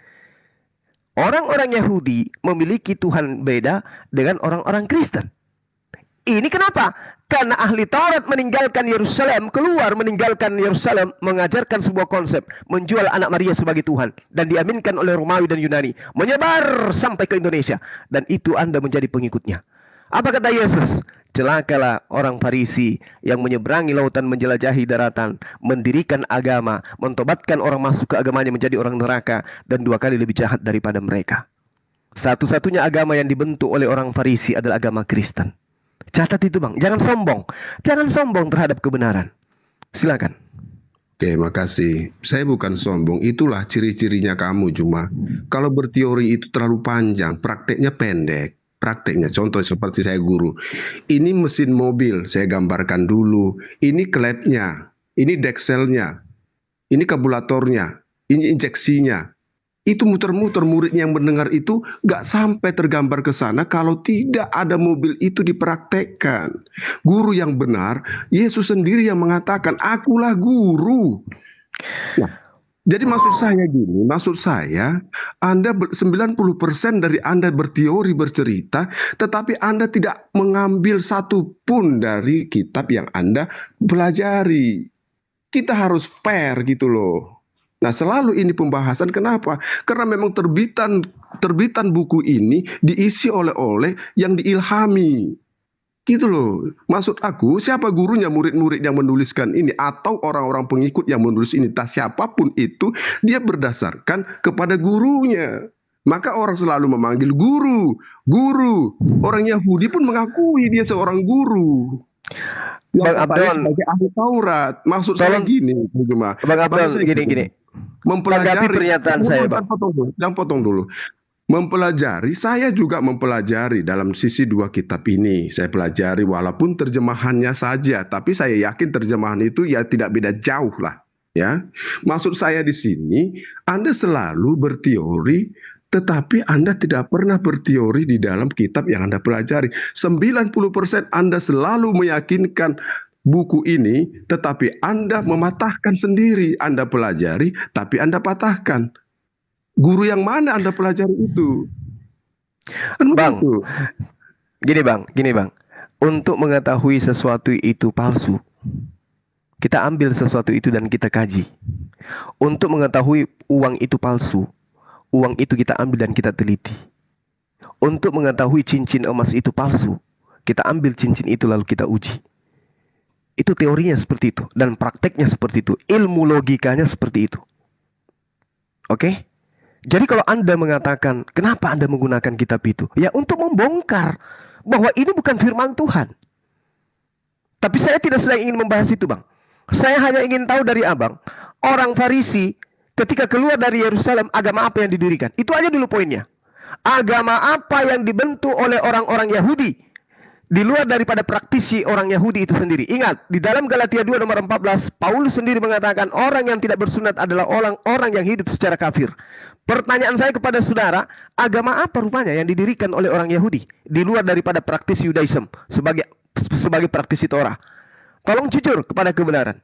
orang-orang Yahudi memiliki Tuhan beda dengan orang-orang Kristen. Ini kenapa? Karena ahli Taurat meninggalkan Yerusalem, keluar meninggalkan Yerusalem, mengajarkan sebuah konsep, menjual anak Maria sebagai Tuhan, dan diaminkan oleh Romawi dan Yunani, menyebar sampai ke Indonesia, dan itu Anda menjadi pengikutnya. Apa kata Yesus? Celakalah orang Farisi yang menyeberangi lautan, menjelajahi daratan, mendirikan agama, mentobatkan orang masuk ke agamanya menjadi orang neraka, dan 2 kali lebih jahat daripada mereka. Satu-satunya agama yang dibentuk oleh orang Farisi adalah agama Kristen. Catat itu, Bang. Jangan sombong. Jangan sombong terhadap kebenaran. Silakan. Oke, makasih. Saya bukan sombong. Itulah ciri-cirinya kamu, cuma kalau berteori itu terlalu panjang, prakteknya pendek. Prakteknya, contoh seperti saya guru. Ini mesin mobil, saya gambarkan dulu. Ini klepnya, ini dekselnya, ini kabulatornya, ini injeksinya. Itu muter-muter, muridnya yang mendengar itu gak sampai tergambar ke sana kalau tidak ada mobil itu dipraktekkan. Guru yang benar, Yesus sendiri yang mengatakan, akulah guru. Nah, jadi maksud saya gini, maksud saya Anda 90% dari Anda berteori bercerita, tetapi Anda tidak mengambil satu pun dari kitab yang Anda pelajari. Kita harus fair gitu loh. Nah, selalu ini pembahasan. Kenapa? Karena memang terbitan buku ini diisi oleh yang diilhami. Gitu loh. Maksud aku, siapa gurunya, murid-murid yang menuliskan ini atau orang-orang pengikut yang menulis ini, tak siapapun itu, dia berdasarkan kepada gurunya. Maka orang selalu memanggil guru, guru. Orang Yahudi pun mengakui dia seorang guru. Bang Abdon sebagai ahli Taurat. Maksud saya gini, cuma Bang Abdon gini. Mempelajari pernyataan saya, Bang. Jangan potong dulu. Mempelajari, saya juga mempelajari dalam sisi 2 kitab ini. Saya pelajari walaupun terjemahannya saja, tapi saya yakin terjemahan itu ya tidak beda jauh lah, ya. Maksud saya di sini, Anda selalu berteori, tetapi Anda tidak pernah berteori di dalam kitab yang Anda pelajari. 90% Anda selalu meyakinkan buku ini, tetapi Anda mematahkan sendiri. Anda pelajari, tapi Anda patahkan. Guru yang mana Anda pelajari itu? Bang, gini bang. Untuk mengetahui sesuatu itu palsu, kita ambil sesuatu itu dan kita kaji. Untuk mengetahui uang itu palsu, uang itu kita ambil dan kita teliti. Untuk mengetahui cincin emas itu palsu, kita ambil cincin itu lalu kita uji. Itu teorinya seperti itu, dan prakteknya seperti itu, ilmu logikanya seperti itu. Oke? Jadi kalau Anda mengatakan, kenapa Anda menggunakan kitab itu? Ya untuk membongkar bahwa ini bukan firman Tuhan. Tapi saya tidak sedang ingin membahas itu, Bang. Saya hanya ingin tahu dari Abang, orang Farisi ketika keluar dari Yerusalem, agama apa yang didirikan? Itu aja dulu poinnya. Agama apa yang dibentuk oleh orang-orang Yahudi? Di luar daripada praktisi orang Yahudi itu sendiri. Ingat, di dalam Galatia 2 nomor 14, Paulus sendiri mengatakan orang yang tidak bersunat adalah orang yang hidup secara kafir. Pertanyaan saya kepada saudara, agama apa rupanya yang didirikan oleh orang Yahudi di luar daripada praktis Yudaism sebagai praktisi Torah? Tolong jujur kepada kebenaran.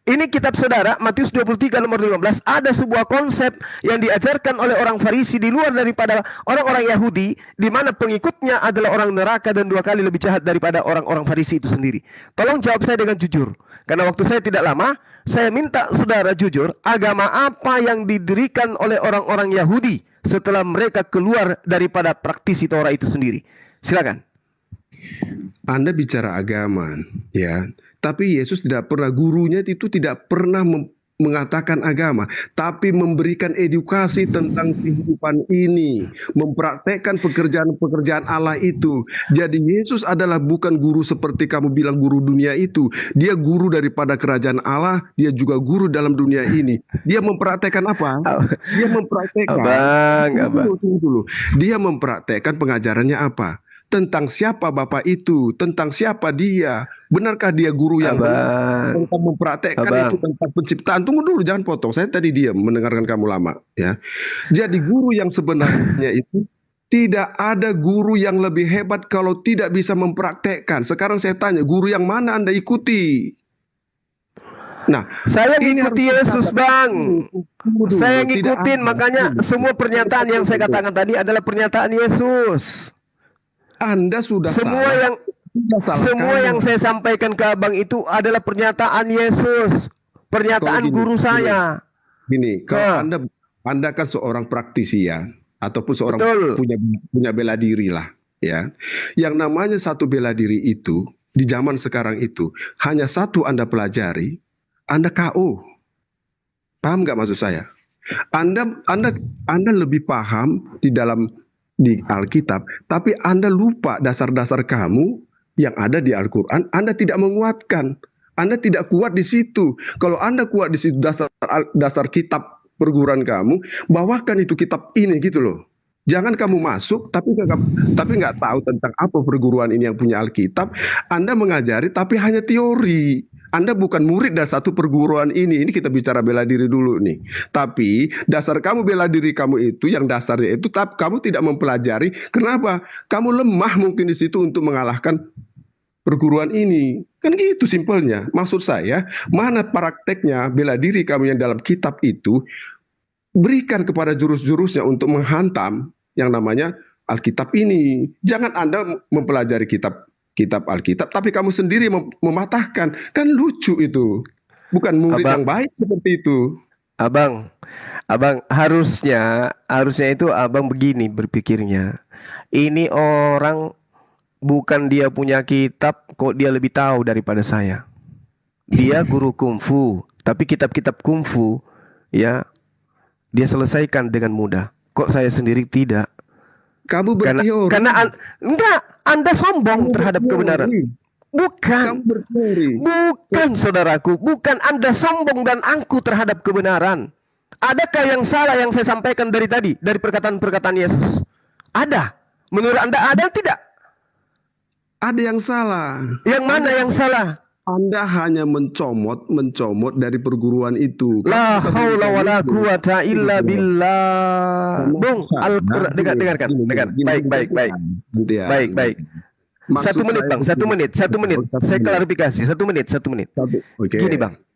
Ini kitab saudara, Matius 23 nomor 15, ada sebuah konsep yang diajarkan oleh orang Farisi di luar daripada orang-orang Yahudi, di mana pengikutnya adalah orang neraka dan 2 kali lebih jahat daripada orang-orang Farisi itu sendiri. Tolong jawab saya dengan jujur, karena waktu saya tidak lama. Saya minta saudara jujur, agama apa yang didirikan oleh orang-orang Yahudi setelah mereka keluar daripada praktisi Torah itu sendiri? Silakan. Anda bicara agama, ya. Tapi Yesus tidak pernah, gurunya itu tidak pernah mengatakan agama, tapi memberikan edukasi tentang kehidupan ini, mempraktekkan pekerjaan-pekerjaan Allah itu. Jadi Yesus adalah bukan guru seperti kamu bilang guru dunia itu. Dia guru daripada kerajaan Allah, dia juga guru dalam dunia ini. Dia mempraktekkan apa? Dia mempraktekkan. Tunggu dulu. Dia mempraktekkan pengajarannya apa? Tentang siapa Bapak itu, tentang siapa dia. Benarkah dia guru yang benar? Tentang mempraktekkan itu tentang penciptaan. Tunggu dulu, jangan potong. Saya tadi diam mendengarkan kamu lama, ya. Jadi guru yang sebenarnya itu tidak ada guru yang lebih hebat kalau tidak bisa mempraktekkan. Sekarang saya tanya, guru yang mana Anda ikuti? Nah, saya ngikuti Yesus, Bang. Saya ngikutin, makanya semua pernyataan yang saya katakan tadi adalah pernyataan Yesus. Anda sudah semua yang saya sampaikan ke abang itu adalah pernyataan Yesus, pernyataan guru saya. Gini, kalau Anda kan seorang praktisi, ya, ataupun seorang punya bela diri lah, ya. Yang namanya satu bela diri itu di zaman sekarang itu hanya satu Anda pelajari, Anda KO. Paham nggak maksud saya? Anda lebih paham di Alkitab, tapi Anda lupa dasar-dasar kamu yang ada di Al-Quran. Anda tidak menguatkan, Anda tidak kuat di situ. Kalau Anda kuat di situ dasar kitab perguruan kamu, bawakan itu kitab ini gitu loh. Jangan kamu masuk tapi nggak tahu tentang apa perguruan ini yang punya Alkitab. Anda mengajari tapi hanya teori. Anda bukan murid dari satu perguruan ini. Ini kita bicara bela diri dulu nih. Tapi dasar kamu bela diri kamu itu, yang dasarnya itu, tapi kamu tidak mempelajari. Kenapa? Kamu lemah mungkin di situ untuk mengalahkan perguruan ini. Kan gitu simpelnya. Maksud saya, mana prakteknya bela diri kamu yang dalam kitab itu, berikan kepada jurus-jurusnya untuk menghantam yang namanya Alkitab ini. Jangan Anda mempelajari kitab Alkitab, tapi kamu sendiri mematahkan. Kan lucu itu. Bukan murid yang baik seperti itu. Abang, harusnya itu abang begini berpikirnya. Ini orang bukan dia punya kitab, kok dia lebih tahu daripada saya. Dia guru kungfu, tapi kitab-kitab kungfu, ya, dia selesaikan dengan mudah. Kok saya sendiri tidak? Kamu berteori. Karena Anda sombong terhadap kebenaran. Bukan saudaraku. Bukan Anda sombong dan angku terhadap kebenaran. Adakah yang salah yang saya sampaikan dari tadi, dari perkataan-perkataan Yesus? Ada. Menurut Anda ada tidak? Ada yang salah. Yang mana yang salah? Anda hanya mencomot dari perguruan itu. La haula wala quwata illa billah. Bung, Al-Qur'an, dengarkan. Baik. Satu menit. Saya klarifikasi. Satu menit.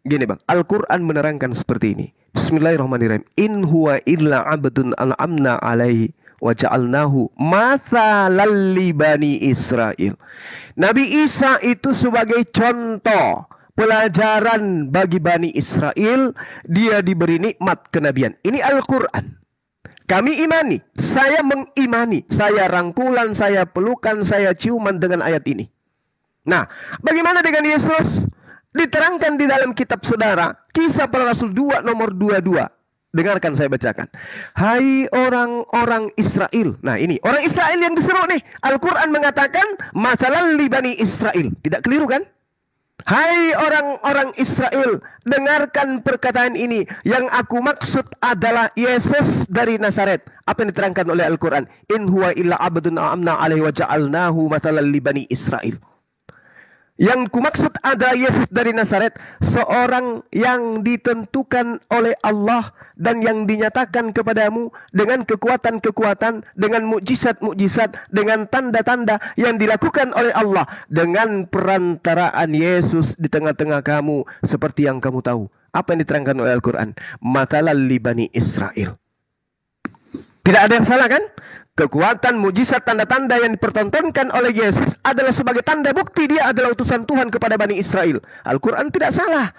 Gini bang. Al-Quran menerangkan seperti ini. Bismillahirrahmanirrahim. In huwa illa abdun an'amna alaihi wa ja'alnahu mathalan li bani Israel. Nabi Isa itu sebagai contoh pelajaran bagi Bani Israel. Dia diberi nikmat kenabian. Ini Al-Quran. Kami imani, saya mengimani, saya rangkulan, saya pelukan, saya ciuman dengan ayat ini. Nah, bagaimana dengan Yesus? Diterangkan di dalam kitab saudara, Kisah Para Rasul 2 nomor 22. Dengarkan saya bacakan. Hai orang-orang Israel. Nah ini, orang Israel yang diseru nih. Al-Quran mengatakan, mathalan li bani Israel. Tidak keliru kan? Hai orang-orang Israel, dengarkan perkataan ini. Yang aku maksud adalah Yesus dari Nazaret. Apa yang diterangkan oleh Al-Quran? In huwa illa abdun amna alaihi wa ja'alnahu mathalan li bani Israel. Yang kumaksud adalah Yesus dari Nazaret, seorang yang ditentukan oleh Allah dan yang dinyatakan kepadamu dengan kekuatan-kekuatan, dengan mukjizat-mukjizat, dengan tanda-tanda yang dilakukan oleh Allah dengan perantaraan Yesus di tengah-tengah kamu, seperti yang kamu tahu. Apa yang diterangkan oleh Al-Quran? Mathalal li Bani Israel. Tidak ada yang salah kan? Kekuatan, mujizat, tanda-tanda yang dipertontonkan oleh Yesus adalah sebagai tanda bukti dia adalah utusan Tuhan kepada Bani Israel. Al-Quran tidak salah.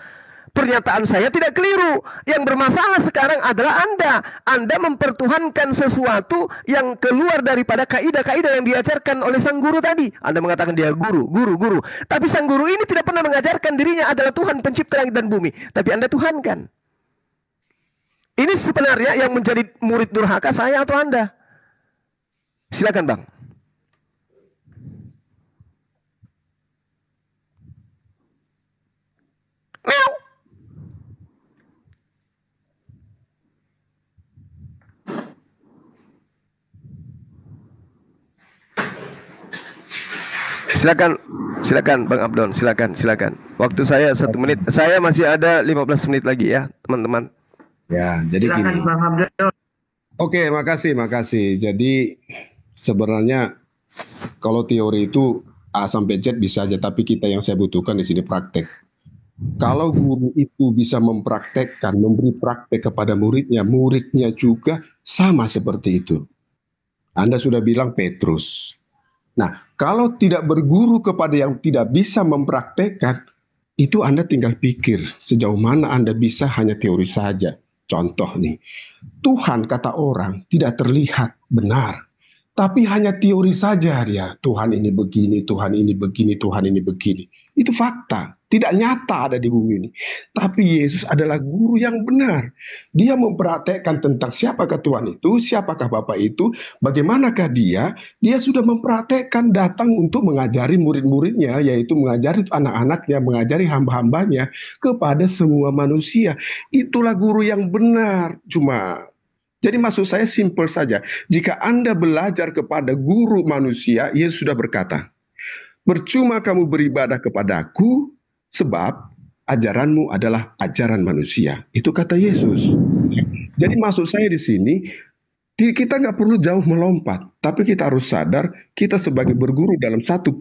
Pernyataan saya tidak keliru. Yang bermasalah sekarang adalah Anda. Anda mempertuhankan sesuatu yang keluar daripada kaidah-kaidah yang diajarkan oleh sang guru tadi. Anda mengatakan dia guru. Tapi sang guru ini tidak pernah mengajarkan dirinya adalah Tuhan pencipta langit dan bumi. Tapi Anda tuhankan. Ini sebenarnya yang menjadi murid durhaka saya atau Anda. Silakan Bang. Meow. Silakan Bang Abdon, silakan. Waktu saya 1 menit, saya masih ada 15 menit lagi ya teman-teman. Ya, jadi silakan gini. Bang Abdul. Oke, makasih. Jadi sebenarnya kalau teori itu A sampai Z bisa aja, tapi yang saya butuhkan di sini praktek. Kalau guru itu bisa mempraktekkan, memberi praktek kepada muridnya, muridnya juga sama seperti itu. Anda sudah bilang Petrus. Nah, kalau tidak berguru kepada yang tidak bisa mempraktekkan, itu Anda tinggal pikir sejauh mana Anda bisa hanya teori saja. Contoh nih, Tuhan kata orang tidak terlihat benar, tapi hanya teori saja dia. Tuhan ini begini, Tuhan ini begini, Tuhan ini begini. Itu fakta, tidak nyata ada di bumi ini. Tapi Yesus adalah guru yang benar. Dia mempraktekkan tentang siapakah Tuhan itu, siapakah Bapa itu, bagaimanakah dia. Dia sudah mempraktekkan, datang untuk mengajari murid-muridnya, yaitu mengajari anak-anaknya, mengajari hamba-hambanya kepada semua manusia. Itulah guru yang benar. Jadi maksud saya simpel saja. Jika Anda belajar kepada guru manusia, Yesus sudah berkata, percuma kamu beribadah kepadaku, sebab ajaranmu adalah ajaran manusia. Itu kata Yesus. Jadi maksud saya di sini, kita nggak perlu jauh melompat, tapi kita harus sadar, kita sebagai berguru dalam satu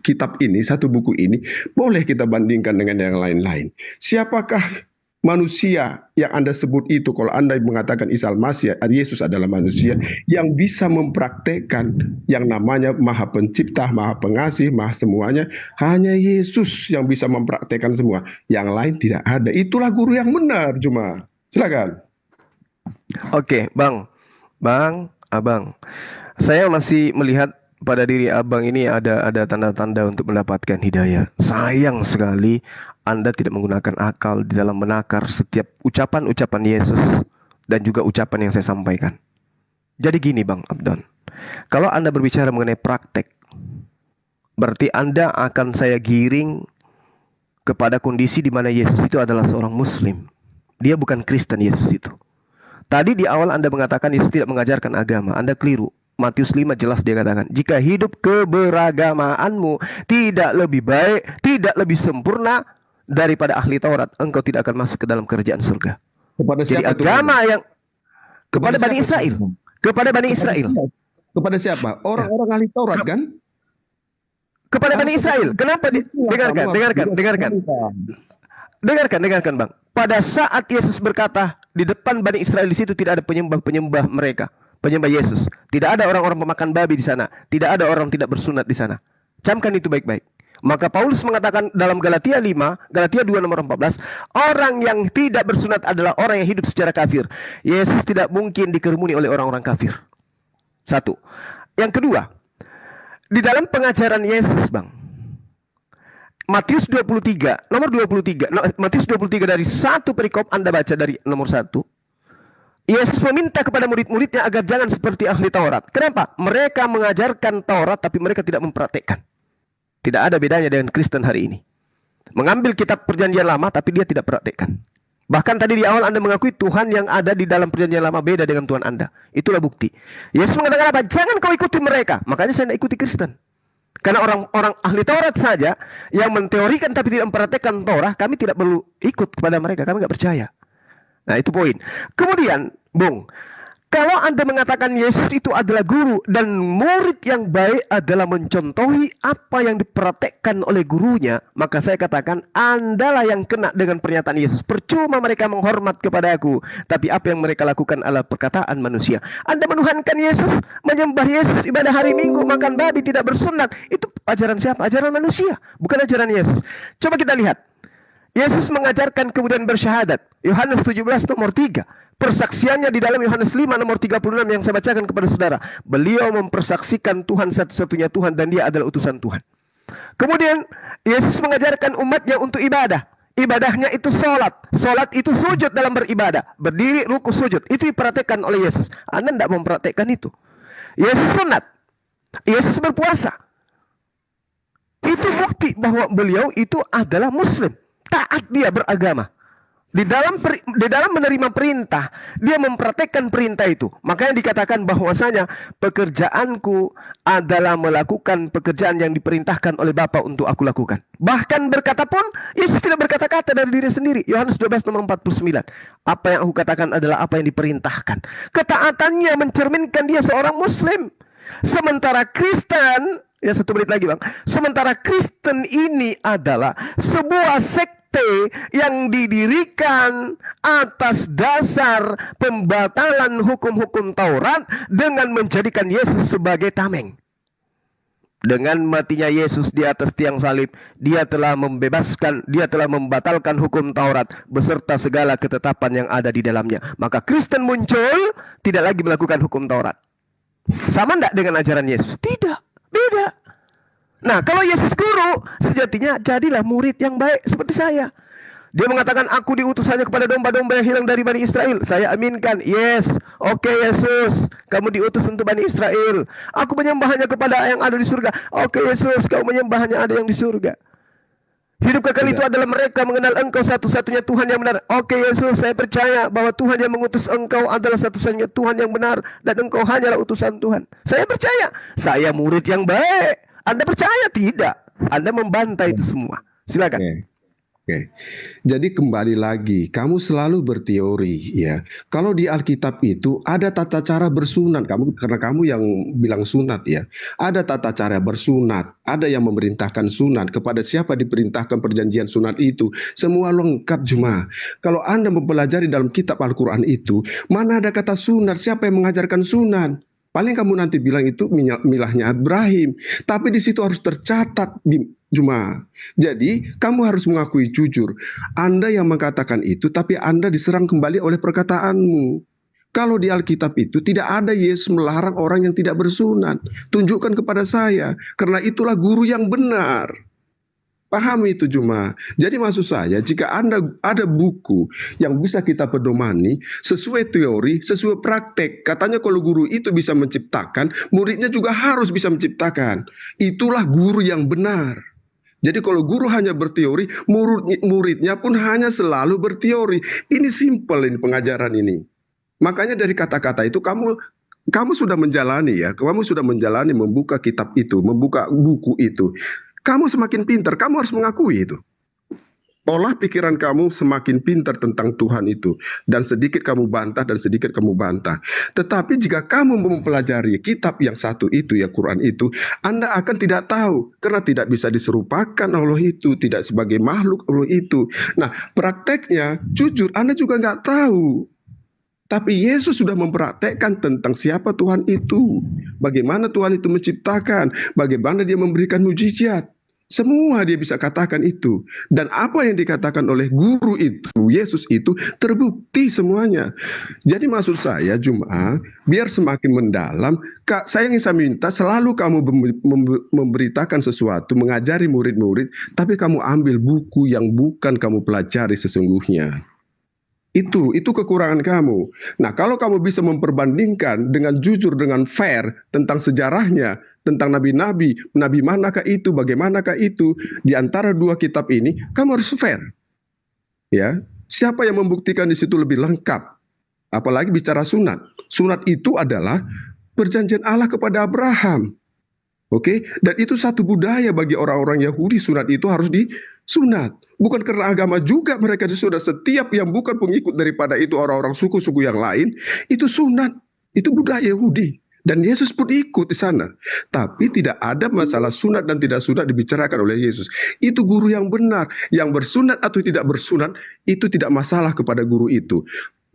kitab ini, satu buku ini, boleh kita bandingkan dengan yang lain-lain. Siapakah manusia yang Anda sebut itu, kalau Anda mengatakan Isa Al-Masih, Yesus adalah manusia yang bisa mempraktekkan yang namanya Maha Pencipta, Maha Pengasih, Maha semuanya, hanya Yesus yang bisa mempraktekkan semua. Yang lain tidak ada. Itulah guru yang benar. Silakan. Oke, Abang. Saya masih melihat pada diri Abang ini ada tanda-tanda untuk mendapatkan hidayah. Sayang sekali Anda tidak menggunakan akal di dalam menakar setiap ucapan-ucapan Yesus dan juga ucapan yang saya sampaikan. Jadi gini Bang Abdon, kalau Anda berbicara mengenai praktek, berarti Anda akan saya giring kepada kondisi di mana Yesus itu adalah seorang Muslim. Dia bukan Kristen, Yesus itu. Tadi di awal Anda mengatakan Yesus tidak mengajarkan agama. Anda keliru. Matius 5 jelas dia katakan, jika hidup keberagamaanmu tidak lebih baik, tidak lebih sempurna daripada ahli Taurat, engkau tidak akan masuk ke dalam kerajaan surga. Kepada Jadi siapa agama itu? yang kepada Bani Israel. Kepada Bani Israel. Kepada siapa? Orang-orang ahli Taurat kan? Kepada Bani Israel. Kenapa? Dengarkan Bang. Pada saat Yesus berkata di depan Bani Israel, di situ tidak ada penyembah mereka. Penyembah Yesus. Tidak ada orang-orang pemakan babi di sana. Tidak ada orang tidak bersunat di sana. Camkan itu baik-baik. Maka Paulus mengatakan dalam Galatia 2 nomor 14, orang yang tidak bersunat adalah orang yang hidup secara kafir. Yesus tidak mungkin dikerumuni oleh orang-orang kafir. Satu. Yang kedua, di dalam pengajaran Yesus, Bang, Matius 23, nomor 23, Matius 23 dari satu perikop Anda baca dari nomor 1. Yesus meminta kepada murid-muridnya agar jangan seperti ahli Taurat. Kenapa? Mereka mengajarkan Taurat tapi mereka tidak mempraktekkan. Tidak ada bedanya dengan Kristen hari ini. Mengambil kitab perjanjian lama tapi dia tidak praktekkan. Bahkan tadi di awal Anda mengakui Tuhan yang ada di dalam perjanjian lama beda dengan Tuhan Anda. Itulah bukti. Yesus mengatakan apa? Jangan kau ikuti mereka. Makanya saya tidak ikuti Kristen. Karena orang-orang ahli Taurat saja yang menteorikan tapi tidak mempraktekkan Taurat, kami tidak perlu ikut kepada mereka, kami nggak percaya. Nah itu poin. Kemudian, Bung, kalau Anda mengatakan Yesus itu adalah guru dan murid yang baik adalah mencontohi apa yang dipraktekkan oleh gurunya, maka saya katakan Anda lah yang kena dengan pernyataan Yesus. Percuma mereka menghormat kepada aku, tapi apa yang mereka lakukan adalah perkataan manusia. Anda menuhankan Yesus, menyembah Yesus, ibadah hari Minggu, makan babi, tidak bersunat. Itu ajaran siapa? Ajaran manusia, bukan ajaran Yesus. Coba kita lihat. Yesus mengajarkan kemudian bersyahadat. Yohanes 17 nomor 3. Persaksiannya di dalam Yohanes 5 nomor 36 yang saya bacakan kepada saudara. Beliau mempersaksikan Tuhan satu-satunya Tuhan dan dia adalah utusan Tuhan. Kemudian Yesus mengajarkan umatnya untuk ibadah. Ibadahnya itu sholat. Sholat itu sujud dalam beribadah. Berdiri, ruku, sujud. Itu dipraktekkan oleh Yesus. Anda tidak mempraktekkan itu. Yesus sunat. Yesus berpuasa. Itu bukti bahwa beliau itu adalah Muslim. Taat dia beragama. Di dalam menerima perintah, dia mempraktekkan perintah itu. Makanya dikatakan bahwasanya pekerjaanku adalah melakukan pekerjaan yang diperintahkan oleh Bapa untuk aku lakukan. Bahkan berkata pun, Yesus tidak berkata-kata dari diri sendiri. Yohanes 12 nomor 49. Apa yang aku katakan adalah apa yang diperintahkan. Ketaatannya mencerminkan dia seorang Muslim. Sementara Kristen, ya satu menit lagi bang. Sementara Kristen ini adalah sebuah sekte yang didirikan atas dasar pembatalan hukum-hukum Taurat dengan menjadikan Yesus sebagai tameng. Dengan matinya Yesus di atas tiang salib, dia telah membatalkan hukum Taurat beserta segala ketetapan yang ada di dalamnya. Maka Kristen muncul tidak lagi melakukan hukum Taurat. Sama enggak dengan ajaran Yesus? Tidak, beda. Nah, kalau Yesus guru, sejatinya jadilah murid yang baik seperti saya. Dia mengatakan, aku diutus hanya kepada domba-domba yang hilang dari Bani Israel. Saya aminkan, yes, oke Yesus, kamu diutus untuk Bani Israel. Aku menyembah hanya kepada yang ada di surga. Oke Yesus, kamu menyembah hanya ada yang di surga. Hidup kekal itu adalah mereka mengenal Engkau satu-satunya Tuhan yang benar. Oke Yesus, saya percaya bahwa Tuhan yang mengutus Engkau adalah satu-satunya Tuhan yang benar dan Engkau hanyalah utusan Tuhan. Saya percaya, saya murid yang baik. Anda percaya? Tidak. Anda membantah itu semua. Silakan. Oke. Jadi kembali lagi, kamu selalu berteori ya. Kalau di Alkitab itu ada tata cara bersunat, karena kamu yang bilang sunat ya. Ada tata cara bersunat, ada yang memerintahkan sunat, kepada siapa diperintahkan perjanjian sunat itu, semua lengkap jemaah. Kalau Anda mempelajari dalam kitab Al-Qur'an itu, mana ada kata sunat, siapa yang mengajarkan sunat? Paling kamu nanti bilang itu milahnya Ibrahim. Tapi di situ harus tercatat jemaah. Jadi kamu harus mengakui jujur. Anda yang mengatakan itu, tapi Anda diserang kembali oleh perkataanmu. Kalau di Alkitab itu tidak ada Yesus melarang orang yang tidak bersunat. Tunjukkan kepada saya. Karena itulah guru yang benar. Pahami itu jemaah. Jadi maksud saya, jika Anda ada buku yang bisa kita pedomani sesuai teori, sesuai praktek. Katanya kalau guru itu bisa menciptakan, muridnya juga harus bisa menciptakan. Itulah guru yang benar. Jadi kalau guru hanya berteori, muridnya pun hanya selalu berteori. Ini simple ini pengajaran ini. Makanya dari kata-kata itu kamu sudah menjalani ya, kamu sudah menjalani membuka kitab itu, membuka buku itu. Kamu semakin pintar, kamu harus mengakui itu. Olah pikiran kamu semakin pintar tentang Tuhan itu. Dan sedikit kamu bantah dan sedikit kamu bantah. Tetapi jika kamu mempelajari kitab yang satu itu, ya Quran itu, Anda akan tidak tahu. Karena tidak bisa diserupakan Allah itu, tidak sebagai makhluk Allah itu. Nah, prakteknya, jujur, Anda juga nggak tahu. Tapi Yesus sudah mempraktekkan tentang siapa Tuhan itu. Bagaimana Tuhan itu menciptakan. Bagaimana dia memberikan mujizat. Semua dia bisa katakan itu. Dan apa yang dikatakan oleh guru itu, Yesus itu, terbukti semuanya. Jadi maksud saya, jemaah, biar semakin mendalam, saya minta selalu kamu memberitakan sesuatu, mengajari murid-murid, tapi kamu ambil buku yang bukan kamu pelajari sesungguhnya. Itu kekurangan kamu. Nah, kalau kamu bisa memperbandingkan dengan jujur, dengan fair tentang sejarahnya, tentang nabi-nabi, nabi manakah itu, bagaimanakah itu, di antara dua kitab ini, kamu harus fair. Ya, siapa yang membuktikan di situ lebih lengkap? Apalagi bicara sunat. Sunat itu adalah perjanjian Allah kepada Abraham. Oke, dan itu satu budaya bagi orang-orang Yahudi, sunat itu harus disunat. Bukan karena agama juga mereka disunat. Setiap yang bukan pengikut daripada itu orang-orang suku-suku yang lain, itu sunat. Itu budaya Yahudi. Dan Yesus pun ikut di sana. Tapi tidak ada masalah sunat dan tidak sunat dibicarakan oleh Yesus. Itu guru yang benar. Yang bersunat atau tidak bersunat, itu tidak masalah kepada guru itu.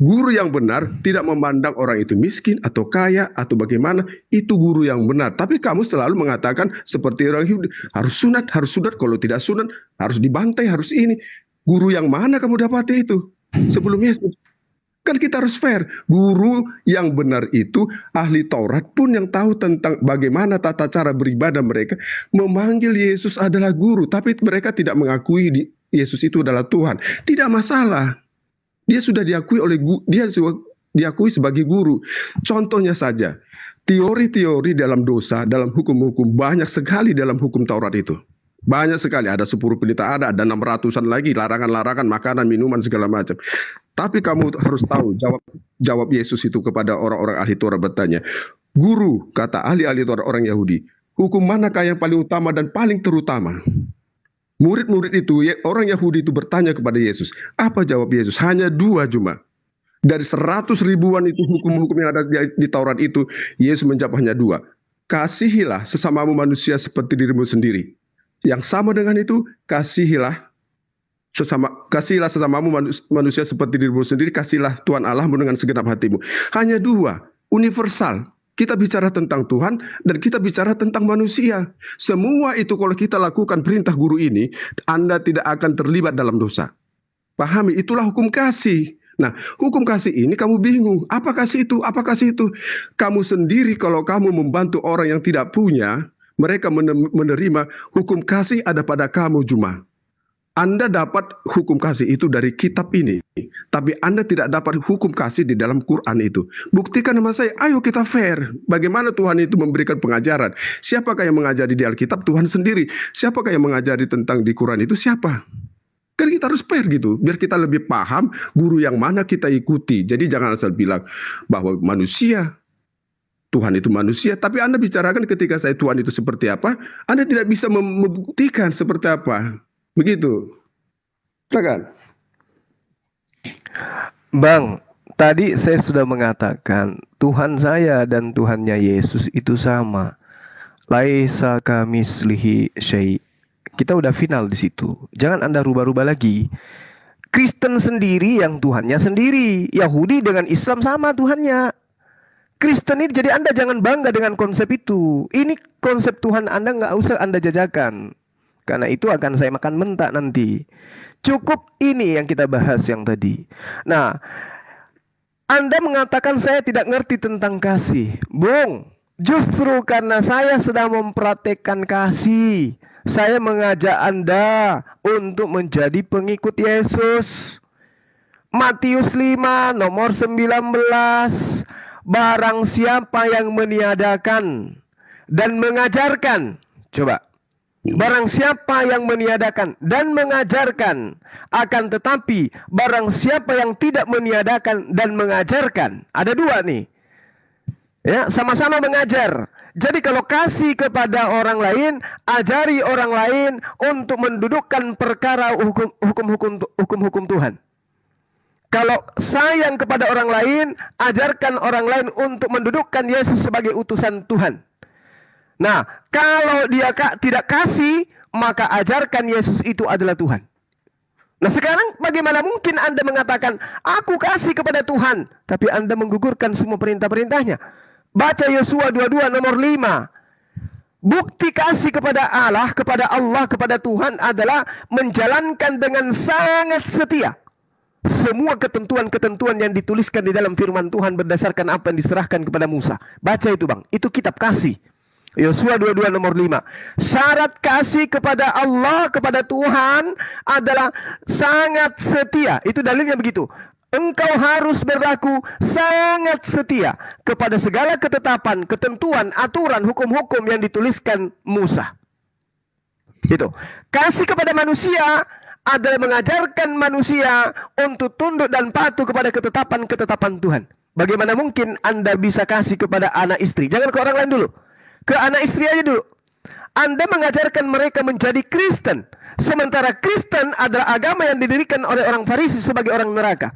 Guru yang benar tidak memandang orang itu miskin atau kaya atau bagaimana, itu guru yang benar. Tapi kamu selalu mengatakan seperti orang Yahudi, harus sunat, kalau tidak sunat harus dibantai, harus ini. Guru yang mana kamu dapati itu sebelum Yesus? Kan kita harus fair. Guru yang benar itu ahli Taurat pun yang tahu tentang bagaimana tata cara beribadah mereka, memanggil Yesus adalah guru, tapi mereka tidak mengakui Yesus itu adalah Tuhan. Tidak masalah. Dia sudah diakui diakui sebagai guru. Contohnya saja, teori-teori dalam dosa, dalam hukum-hukum banyak sekali dalam hukum Taurat itu. Banyak sekali, ada 10 pelita ada 600-an lagi, larangan-larangan makanan, minuman segala macam. Tapi kamu harus tahu jawab Yesus itu kepada orang-orang ahli Taurat bertanya, "Guru," kata ahli-ahli Taurat orang Yahudi, "hukum manakah yang paling utama dan paling terutama?" Murid-murid itu, orang Yahudi itu bertanya kepada Yesus. Apa jawab Yesus? Hanya 2 cuma. Dari 100 ribuan itu hukum-hukum yang ada di Taurat itu, Yesus menjawab hanya 2. Kasihilah sesamamu manusia seperti dirimu sendiri. Yang sama dengan itu, kasihlah sesamamu manusia seperti dirimu sendiri, kasihlah Tuhan Allahmu dengan segenap hatimu. Hanya 2, universal. Kita bicara tentang Tuhan dan kita bicara tentang manusia. Semua itu kalau kita lakukan perintah guru ini, Anda tidak akan terlibat dalam dosa. Pahami, itulah hukum kasih. Nah, hukum kasih ini kamu bingung. Apa kasih itu? Apa kasih itu? Kamu sendiri kalau kamu membantu orang yang tidak punya, mereka menerima hukum kasih ada pada kamu cuma. Anda dapat hukum kasih itu dari kitab ini, tapi Anda tidak dapat hukum kasih di dalam Quran itu. Buktikan sama saya, ayo kita fair. Bagaimana Tuhan itu memberikan pengajaran? Siapakah yang mengajari di Alkitab? Tuhan sendiri. Siapakah yang mengajari tentang di Quran itu? Siapa? Kan kita harus fair gitu, biar kita lebih paham guru yang mana kita ikuti. Jadi jangan asal bilang bahwa manusia, Tuhan itu manusia, tapi Anda bicarakan ketika saya Tuhan itu seperti apa, Anda tidak bisa membuktikan seperti apa. Begitu. Silakan. Bang, tadi saya sudah mengatakan Tuhan saya dan Tuhannya Yesus itu sama. Laisa kamislihi syai'. Kita udah final di situ. Jangan Anda rubah-rubah lagi. Kristen sendiri yang Tuhannya sendiri. Yahudi dengan Islam sama Tuhannya. Kristen ini, jadi Anda jangan bangga dengan konsep itu. Ini konsep Tuhan Anda nggak usah Anda jajakan. Karena itu akan saya makan mentah nanti. Cukup ini yang kita bahas yang tadi. Nah, Anda mengatakan saya tidak ngerti tentang kasih. Bung, justru karena saya sedang mempraktekkan kasih, saya mengajak Anda untuk menjadi pengikut Yesus. Matius 5 nomor 19. Barang siapa yang meniadakan dan mengajarkan. Coba. Barang siapa yang meniadakan dan mengajarkan, akan tetapi barang siapa yang tidak meniadakan dan mengajarkan, ada 2 nih. Ya, sama-sama mengajar. Jadi kalau kasih kepada orang lain, ajari orang lain untuk mendudukkan perkara hukum-hukum Tuhan. Kalau sayang kepada orang lain, ajarkan orang lain untuk mendudukkan Yesus sebagai utusan Tuhan. Nah, kalau dia tidak kasih, maka ajarkan Yesus itu adalah Tuhan. Nah, sekarang bagaimana mungkin Anda mengatakan, aku kasih kepada Tuhan, tapi Anda menggugurkan semua perintah-perintahnya? Baca Yosua 22 nomor 5. Bukti kasih kepada Allah, kepada Tuhan adalah menjalankan dengan sangat setia semua ketentuan-ketentuan yang dituliskan di dalam firman Tuhan berdasarkan apa yang diserahkan kepada Musa. Baca itu, Bang. Itu kitab kasih. Yosua 22 nomor 5. Syarat kasih kepada Allah, kepada Tuhan adalah sangat setia. Itu dalilnya begitu. Engkau harus berlaku sangat setia kepada segala ketetapan, ketentuan, aturan, hukum-hukum yang dituliskan Musa. Itu. Kasih kepada manusia adalah mengajarkan manusia untuk tunduk dan patuh kepada ketetapan-ketetapan Tuhan. Bagaimana mungkin Anda bisa kasih kepada anak istri? Jangan ke orang lain dulu. Ke anak istri aja dulu. Anda mengajarkan mereka menjadi Kristen, sementara Kristen adalah agama yang didirikan oleh orang Farisi sebagai orang neraka.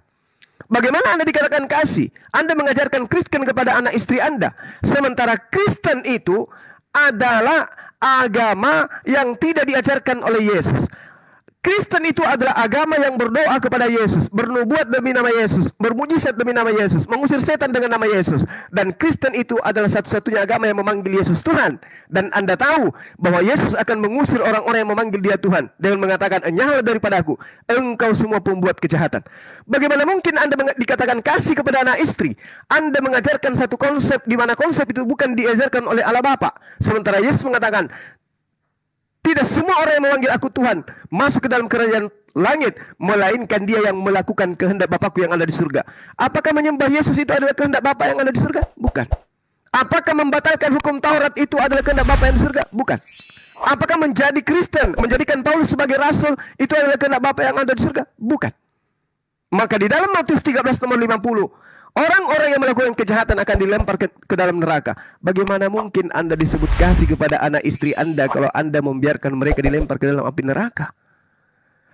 Bagaimana Anda dikatakan kasih? Anda mengajarkan Kristen kepada anak istri Anda, sementara Kristen itu adalah agama yang tidak diajarkan oleh Yesus. Kristen itu adalah agama yang berdoa kepada Yesus, bernubuat demi nama Yesus, bermujizat demi nama Yesus, mengusir setan dengan nama Yesus. Dan Kristen itu adalah satu-satunya agama yang memanggil Yesus Tuhan. Dan Anda tahu bahwa Yesus akan mengusir orang-orang yang memanggil Dia Tuhan dengan mengatakan, "Enyahlah daripadaku, engkau semua pembuat kejahatan." Bagaimana mungkin Anda dikatakan kasih kepada anak istri? Anda mengajarkan satu konsep di mana konsep itu bukan diajarkan oleh Allah Bapa. Sementara Yesus mengatakan, tidak semua orang yang memanggil aku Tuhan masuk ke dalam kerajaan langit, melainkan dia yang melakukan kehendak Bapakku yang ada di surga. Apakah menyembah Yesus itu adalah kehendak Bapa yang ada di surga? Bukan. Apakah membatalkan hukum Taurat itu adalah kehendak Bapa yang di surga? Bukan. Apakah menjadi Kristen, menjadikan Paulus sebagai rasul itu adalah kehendak Bapa yang ada di surga? Bukan. Maka di dalam Matius 13 nomor 50, orang-orang yang melakukan kejahatan akan dilempar ke dalam neraka. Bagaimana mungkin Anda disebut kasih kepada anak istri Anda kalau Anda membiarkan mereka dilempar ke dalam api neraka?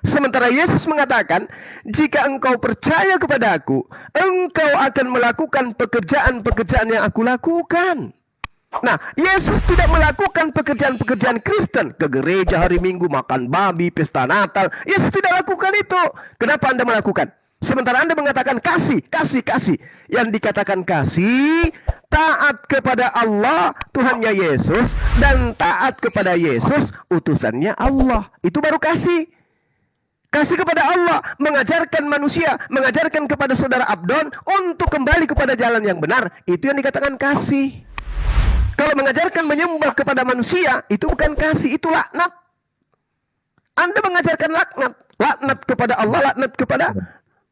Sementara Yesus mengatakan, jika engkau percaya kepada aku, engkau akan melakukan pekerjaan-pekerjaan yang aku lakukan. Nah, Yesus tidak melakukan pekerjaan-pekerjaan Kristen. Ke gereja hari Minggu, makan babi, pesta Natal. Yesus tidak lakukan itu. Kenapa Anda melakukan? Sementara Anda mengatakan kasih. Yang dikatakan kasih, taat kepada Allah, Tuhannya Yesus, dan taat kepada Yesus, utusannya Allah. Itu baru kasih. Kasih kepada Allah, mengajarkan manusia, mengajarkan kepada saudara Abdon untuk kembali kepada jalan yang benar. Itu yang dikatakan kasih. Kalau mengajarkan menyembah kepada manusia, itu bukan kasih, itu laknat. Anda mengajarkan laknat. Laknat kepada Allah, laknat kepada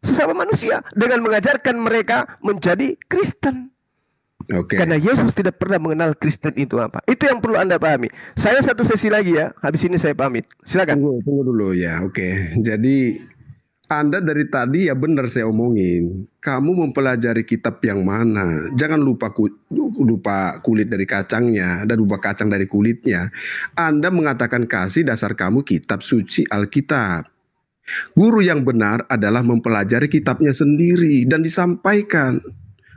sesama manusia, dengan mengajarkan mereka menjadi Kristen. Karena Yesus tidak pernah mengenal Kristen itu apa. Itu yang perlu Anda pahami. Saya satu sesi lagi ya, habis ini saya pamit. Silakan. Tunggu dulu ya. Jadi Anda dari tadi ya benar saya omongin. Kamu mempelajari kitab yang mana? Jangan lupa kulit dari kacangnya dan lupa kacang dari kulitnya. Anda mengatakan kasih, dasar kamu kitab suci Alkitab. Guru yang benar adalah mempelajari kitabnya sendiri dan disampaikan.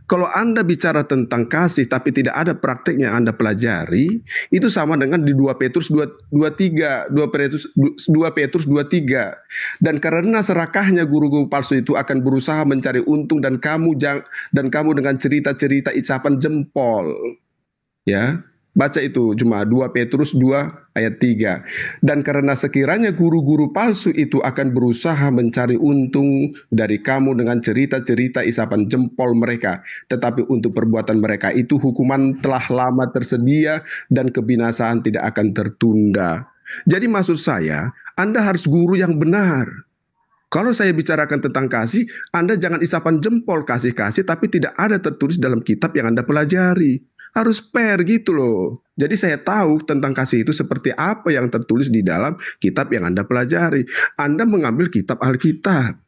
Kalau Anda bicara tentang kasih tapi tidak ada prakteknya Anda pelajari, itu sama dengan di 2 Petrus 2:3. Dan karena serakahnya guru-guru palsu itu akan berusaha mencari untung dan kamu dengan cerita-cerita isapan jempol. Ya. Baca itu cuma 2 Petrus 2 ayat 3. Dan karena sekiranya guru-guru palsu itu akan berusaha mencari untung dari kamu dengan cerita-cerita isapan jempol mereka. Tetapi untuk perbuatan mereka itu hukuman telah lama tersedia dan kebinasaan tidak akan tertunda. Jadi maksud saya, Anda harus guru yang benar. Kalau saya bicarakan tentang kasih, Anda jangan isapan jempol kasih-kasih tapi tidak ada tertulis dalam kitab yang Anda pelajari. Harus fair gitu loh. Jadi saya tahu tentang kasih itu seperti apa yang tertulis di dalam kitab yang Anda pelajari. Anda mengambil kitab Alkitab.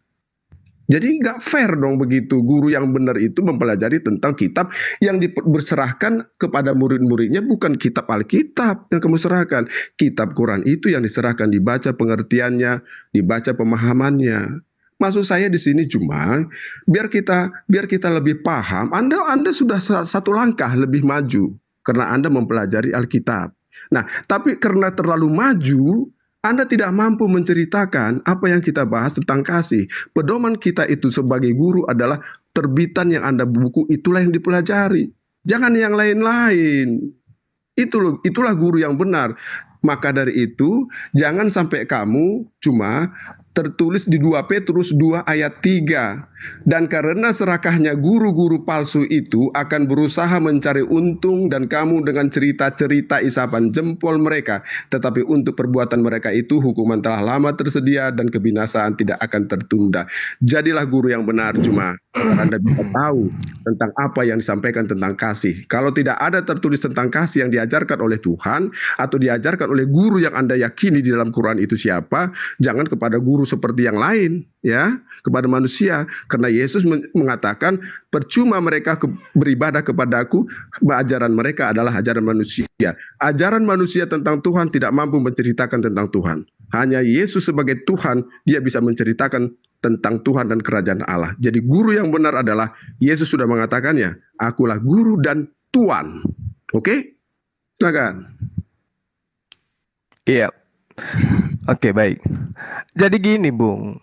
Jadi nggak fair dong begitu. Guru yang benar itu mempelajari tentang kitab yang diserahkan kepada murid-muridnya, bukan kitab Alkitab yang kamu serahkan. Kitab Quran itu yang diserahkan, dibaca pengertiannya, dibaca pemahamannya. Maksud saya di sini cuma biar kita lebih paham. Anda sudah satu langkah lebih maju karena Anda mempelajari Alkitab. Nah, tapi karena terlalu maju, Anda tidak mampu menceritakan apa yang kita bahas tentang kasih. Pedoman kita itu sebagai guru adalah terbitan yang Anda buku, itulah yang dipelajari. Jangan yang lain-lain. Itulah guru yang benar. Maka dari itu, jangan sampai kamu cuma tertulis di 2 Petrus 2 ayat 3. Dan karena serakahnya guru-guru palsu itu akan berusaha mencari untung dan kamu dengan cerita-cerita isapan jempol mereka. Tetapi untuk perbuatan mereka itu hukuman telah lama tersedia dan kebinasaan tidak akan tertunda. Jadilah guru yang benar cuma Anda bisa tahu tentang apa yang disampaikan tentang kasih. Kalau tidak ada tertulis tentang kasih yang diajarkan oleh Tuhan atau diajarkan oleh guru yang Anda yakini di dalam Quran itu siapa, jangan kepada guru seperti yang lain, ya, kepada manusia. Karena Yesus mengatakan percuma mereka beribadah kepadaku, ajaran mereka adalah ajaran manusia. Ajaran manusia tentang Tuhan tidak mampu menceritakan tentang Tuhan. Hanya Yesus sebagai Tuhan, dia bisa menceritakan tentang Tuhan dan kerajaan Allah. Jadi guru yang benar adalah Yesus sudah mengatakannya, akulah guru dan Tuhan. Oke? Silakan. Iya. Oke, baik. Jadi gini, Bung.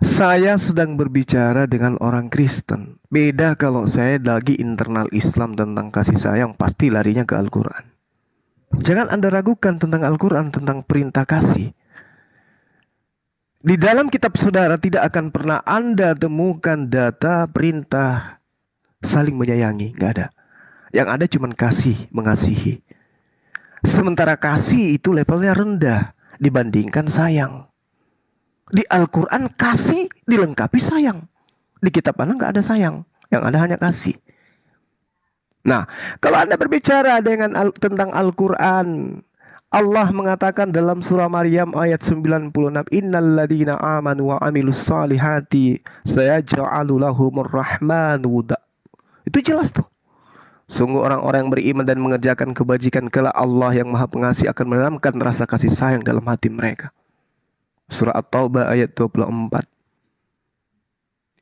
Saya sedang berbicara dengan orang Kristen. Beda kalau saya lagi internal Islam tentang kasih sayang, pasti larinya ke Al-Quran. Jangan Anda ragukan tentang Al-Quran, tentang perintah kasih. Di dalam kitab saudara tidak akan pernah Anda temukan data perintah saling menyayangi. Nggak ada. Yang ada cuma kasih, mengasihi. Sementara kasih itu levelnya rendah dibandingkan sayang. Di Al-Quran kasih dilengkapi sayang. Di kitab mana nggak ada sayang. Yang ada hanya kasih. Nah, kalau Anda berbicara tentang Al-Quran, Allah mengatakan dalam surah Maryam ayat 96, Innal ladina amanu wa amilus salihati sayaj'alu lahumur rahmanu wudda. Itu jelas tuh. Sungguh orang-orang yang beriman dan mengerjakan kebajikan, kelak Allah yang Maha Pengasih akan menanamkan rasa kasih sayang dalam hati mereka. Surah At-Taubah ayat 24.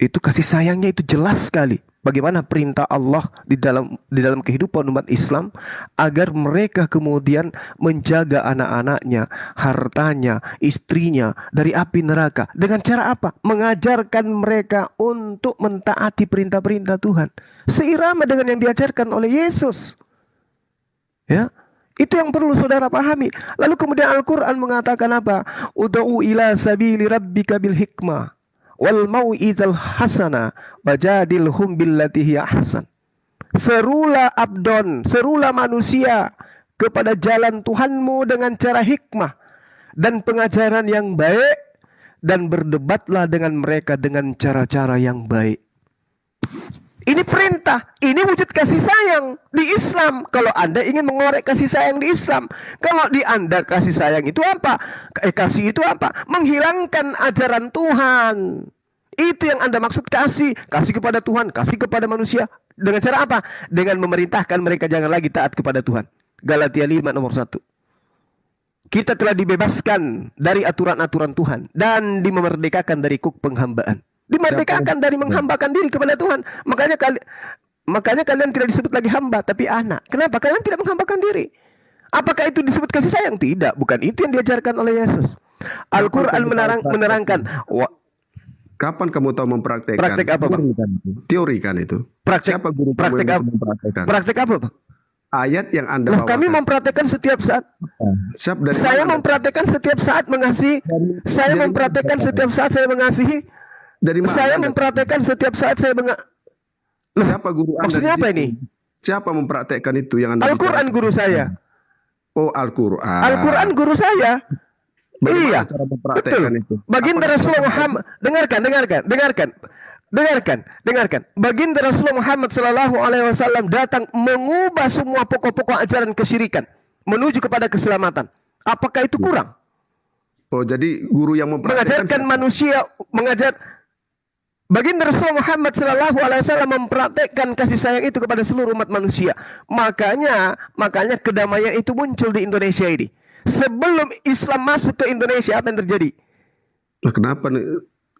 Itu kasih sayangnya itu jelas sekali. Bagaimana perintah Allah di dalam kehidupan umat Islam agar mereka kemudian menjaga anak-anaknya, hartanya, istrinya dari api neraka. Dengan cara apa? Mengajarkan mereka untuk mentaati perintah-perintah Tuhan. Seirama dengan yang diajarkan oleh Yesus. Ya, itu yang perlu saudara pahami. Lalu kemudian Al-Quran mengatakan apa? Ud'u ila sabili rabbika bil hikmah wal mau'izal hasana wajadilhum billati hiya ahsan. Serulah abdon, serulah manusia kepada jalan Tuhanmu dengan cara hikmah dan pengajaran yang baik, dan berdebatlah dengan mereka dengan cara-cara yang baik. Ini perintah, ini wujud kasih sayang di Islam. Kalau Anda ingin mengorek kasih sayang di Islam, kalau di Anda kasih sayang itu apa? Kasih itu apa? Menghilangkan ajaran Tuhan. Itu yang Anda maksud kasih. Kasih kepada Tuhan, kasih kepada manusia. Dengan cara apa? Dengan memerintahkan mereka jangan lagi taat kepada Tuhan. Galatia 5 nomor 1. Kita telah dibebaskan dari aturan-aturan Tuhan dan dimerdekakan dari kuk penghambaan. Dimerdekakan dari menghambakan diri kepada Tuhan. Makanya kalian tidak disebut lagi hamba, tapi anak. Kenapa? Kalian tidak menghambakan diri. Apakah itu disebut kasih sayang? Tidak. Bukan itu yang diajarkan oleh Yesus. Al-Quran menerangkan. Kapan kamu tahu mempraktekkan? Praktek apa, Bang? Teori kan itu. Praktek, Siapa guru kamu yang bisa mempraktekkan? Praktek apa, Bang? Ayat yang Anda bawakan. Kami mempraktekkan setiap saat. Saya mempraktekkan setiap saat mengasihi. Saya mempraktekkan setiap saat saya mengasihi. Dari mana? Saya mempraktekkan setiap saat saya Siapa guru Anda? Maksudnya apa ini? Siapa mempraktekkan itu yang Anda? Al-Quran guru saya. Oh, Al-Quran. Al-Quran guru saya. Bagaimana Iya, cara mempraktekkan betul. itu? Baginda Rasulullah Muhammad, dengarkan. Baginda Rasulullah Muhammad Sallallahu Alaihi Wasallam datang mengubah semua pokok-pokok ajaran kesyirikan menuju kepada keselamatan. Apakah itu kurang? Oh, jadi guru yang mengajarkan manusia, Baginda Rasulullah Muhammad Sallallahu Alaihi Wasallam mempraktekkan kasih sayang itu kepada seluruh umat manusia. Makanya kedamaian itu muncul di Indonesia ini. Sebelum Islam masuk ke Indonesia, apa yang terjadi? Nah, kenapa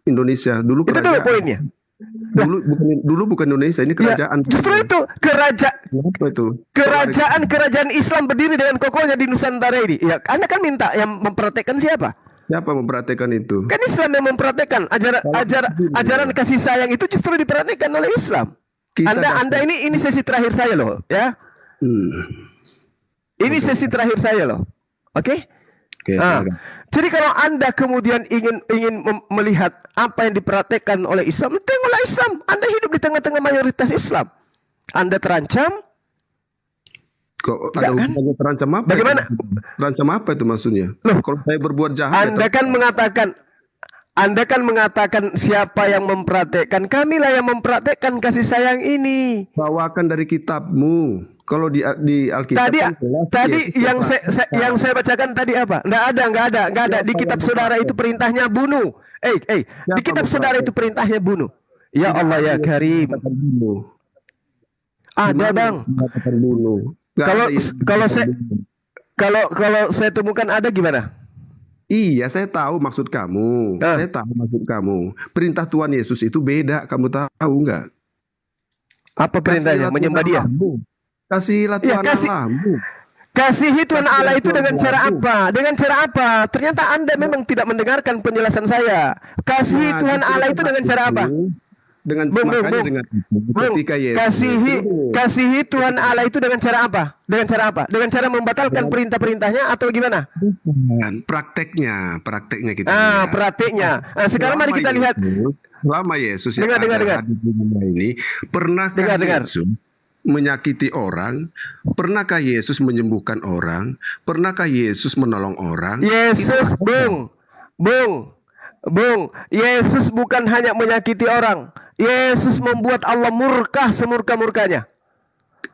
Indonesia? Dulu itu dulu poinnya. Dulu bukan Indonesia, ini kerajaan. Ya, justru itu kerajaan Islam berdiri dengan kokohnya di Nusantara ini. Ya, Anda kan minta yang mempraktekkan siapa? Siapa mempraktekkan itu? Kan Islam yang mempraktekkan. Ajaran kasih sayang itu justru dipraktekkan oleh Islam. Anda ini sesi terakhir saya loh, ya. Ini sesi terakhir saya loh. Oke? Jadi kalau Anda kemudian ingin melihat apa yang dipraktekkan oleh Islam, tengoklah Islam. Anda hidup di tengah-tengah mayoritas Islam. Anda terancam. Kok ada hubungannya terancam apa? Bagaimana? Terancam apa itu maksudnya? Loh, kalau saya berbuat jahat, Anda kan mengatakan siapa yang mempraktekkan? Kamilah yang mempraktekkan kasih sayang ini. Bawakan dari kitabmu. Kalau di Alkitab Tadi kan jelas tadi Yesus yang saya bacakan tadi apa? Nggak ada. Di Siapa kitab yang saudara itu berkata? perintahnya bunuh. Di Siapa kitab saudara berkata? itu perintahnya bunuh. Ya Tidak Allah ada ya yang Karim. mengatakan bunuh. Di Ada mana bang. Yesus mengatakan bunuh? Nggak Kalau ada Yesus kalau mengatakan saya bunuh. kalau saya temukan ada gimana? Iya, saya tahu maksud kamu. Nah, Saya tahu maksud kamu. Perintah Tuhan Yesus itu beda. Kamu tahu nggak? apa perintahnya? Kasihilah Tuhan Menyembah Dia. Allahmu. Kasihilah Ya Tuhan kasih Allahmu. kasihi Tuhan Allah Kasihilah itu Tuhan dengan cara Allahmu. apa? Dengan cara apa? Ternyata Anda memang tidak mendengarkan penjelasan saya. Kasihi Nah, Tuhan justru Allah itu dengan cara apa? Dengan Bung, makanya dengan itu, ketika Yesus kasihi Tuhan Allah itu dengan cara apa? Dengan cara apa? Dengan cara membatalkan perintah-perintahnya atau gimana? bukan prakteknya kita lihat. Prakteknya. Nah, sekarang mari kita lihat. Selama Yesus yang Dengar. ada di dunia ini, pernahkah Dengar. Yesus menyakiti orang? Pernahkah Yesus menyembuhkan orang? Pernahkah Yesus menolong orang? Yesus, Bung, Yesus bukan hanya menyakiti orang. Yesus membuat Allah murka semurka-murkanya.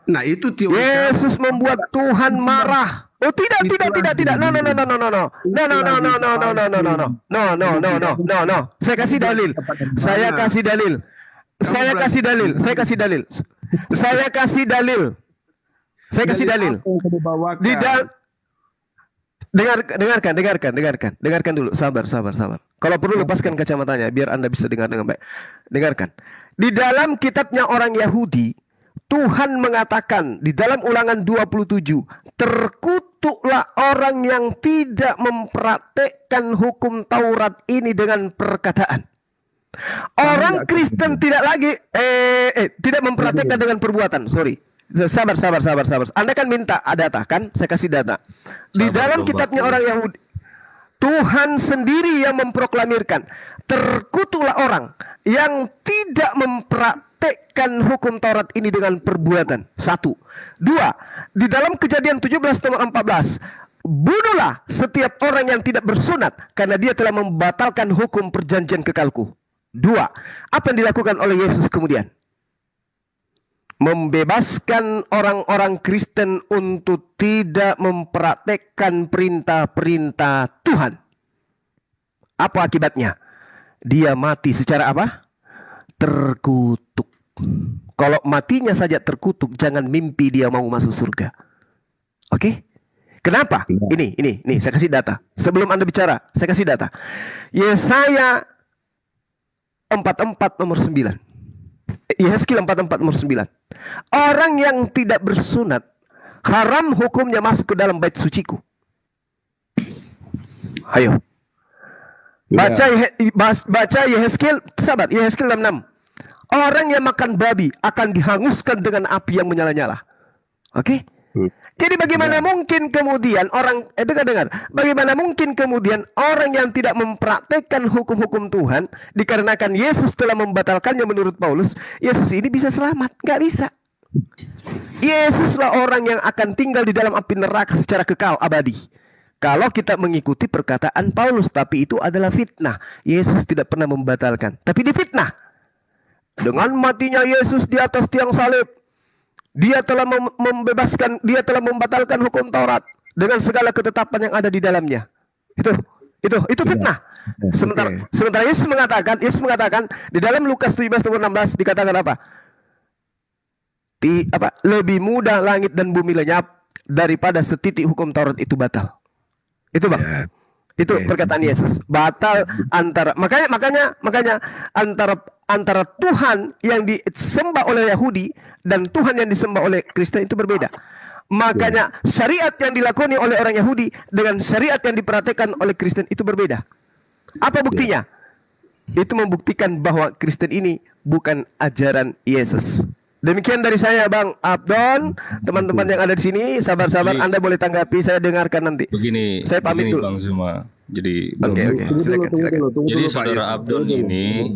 Nah, itu teori Yesus membuat Tuhan marah. Oh tidak. No. Saya kasih dalil. Di dengarkan dulu. Sabar. Kalau perlu lepaskan kacamatanya biar Anda bisa dengar dengan baik. Dengarkan. Di dalam kitabnya orang Yahudi, Tuhan mengatakan di dalam Ulangan 27, terkutuklah orang yang tidak mempraktekkan hukum Taurat ini dengan perkataan. Orang Kristen tidak lagi tidak mempraktekkan dengan perbuatan. Sorry. Sabar. Anda kan minta data kan? Saya kasih data. Di dalam kitabnya orang Yahudi, Tuhan sendiri yang memproklamirkan, terkutuklah orang yang tidak mempraktekkan hukum Taurat ini dengan perbuatan. 1. 2. Di dalam Kejadian 17 nomor 14, bunuhlah setiap orang yang tidak bersunat karena dia telah membatalkan hukum perjanjian kekalku. 2. Apa yang dilakukan oleh Yesus kemudian? Membebaskan orang-orang Kristen untuk tidak mempraktekkan perintah-perintah Tuhan. Apa akibatnya? Dia mati secara apa? Terkutuk. Kalau matinya saja terkutuk, jangan mimpi dia mau masuk surga. Oke? Kenapa? Ini, saya kasih data. Sebelum Anda bicara, saya kasih data. Yesaya 44 nomor 9. Yehezkiel 44 nomor 9. Orang yang tidak bersunat, haram hukumnya masuk ke dalam bait suciku. Ayo. Baca Yehezkiel, sahabat, Yehezkiel 66. Orang yang makan babi akan dihanguskan dengan api yang menyala-nyala. Oke? Jadi bagaimana mungkin kemudian dengar. Bagaimana mungkin kemudian orang yang tidak mempraktekkan hukum-hukum Tuhan, dikarenakan Yesus telah membatalkannya menurut Paulus, Yesus ini bisa selamat? Gak bisa. Yesuslah orang yang akan tinggal di dalam api neraka secara kekal abadi. Kalau kita mengikuti perkataan Paulus, tapi itu adalah fitnah. Yesus tidak pernah membatalkan, tapi difitnah. Dengan matinya Yesus di atas tiang salib, Dia telah dia telah membatalkan hukum Taurat dengan segala ketetapan yang ada di dalamnya. Itu fitnah. Sementara Yesus mengatakan di dalam Lukas 17 ayat 16 dikatakan apa? Lebih mudah langit dan bumi lenyap daripada setitik hukum Taurat itu batal. Itu Bang. Itu perkataan Yesus. Batal makanya antara Tuhan yang disembah oleh Yahudi dan Tuhan yang disembah oleh Kristen itu berbeda. Makanya syariat yang dilakoni oleh orang Yahudi dengan syariat yang diperhatikan oleh Kristen itu berbeda. Apa buktinya? Itu membuktikan bahwa Kristen ini bukan ajaran Yesus. Demikian dari saya Bang Abdon, teman-teman yang ada di sini, sabar-sabar Anda boleh tanggapi, saya dengarkan nanti. Saya pamit dulu. Bang Zuma. Jadi silakan. Jadi saudara Abdon ini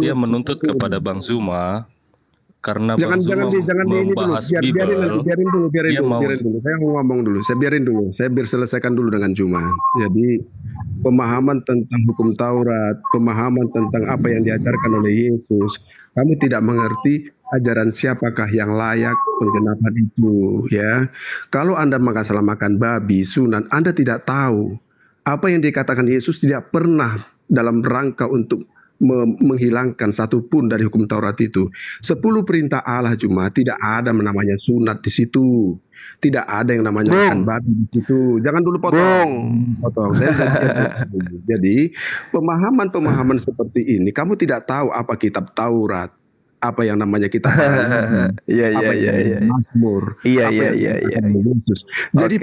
dia menuntut kepada Bang Zuma karena Jangan Bang Zul jangan di ini dulu. membahas Biarin Bible, dulu. dia mau Biarin dulu. Saya mau ngomong dulu. Saya biarin dulu. Saya biar selesaikan dulu dengan Juma. Jadi pemahaman tentang hukum Taurat, pemahaman tentang apa yang diajarkan oleh Yesus, kamu tidak mengerti ajaran siapakah yang layak penggenapan itu, ya. Kalau Anda makan babi, sunat, Anda tidak tahu apa yang dikatakan Yesus tidak pernah dalam rangka untuk menghilangkan satu pun dari hukum Taurat itu. 10 perintah Allah cuma tidak ada namanya sunat di situ. Tidak ada yang namanya makan babi di situ. Jangan dulu potong. Saya jadi pemahaman seperti ini kamu tidak tahu apa kitab Taurat, apa yang namanya kitab Mazmur, Yesus. Jadi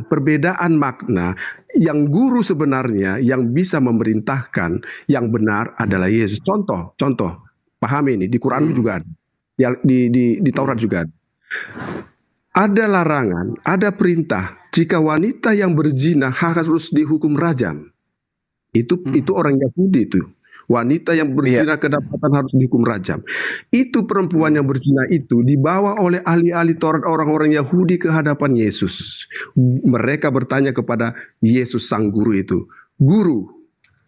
perbedaan makna yang guru sebenarnya yang bisa memerintahkan yang benar adalah Yesus. Contoh, pahami ini di Quran juga ada, di Taurat juga ada. Ada larangan, ada perintah jika wanita yang berzina harus dihukum rajam. Itu orang Yahudi itu. Wanita yang berzina kedapatan harus dihukum rajam. Itu perempuan yang berzina itu dibawa oleh ahli-ahli Taurat orang-orang Yahudi ke hadapan Yesus. Mereka bertanya kepada Yesus sang guru itu, "Guru,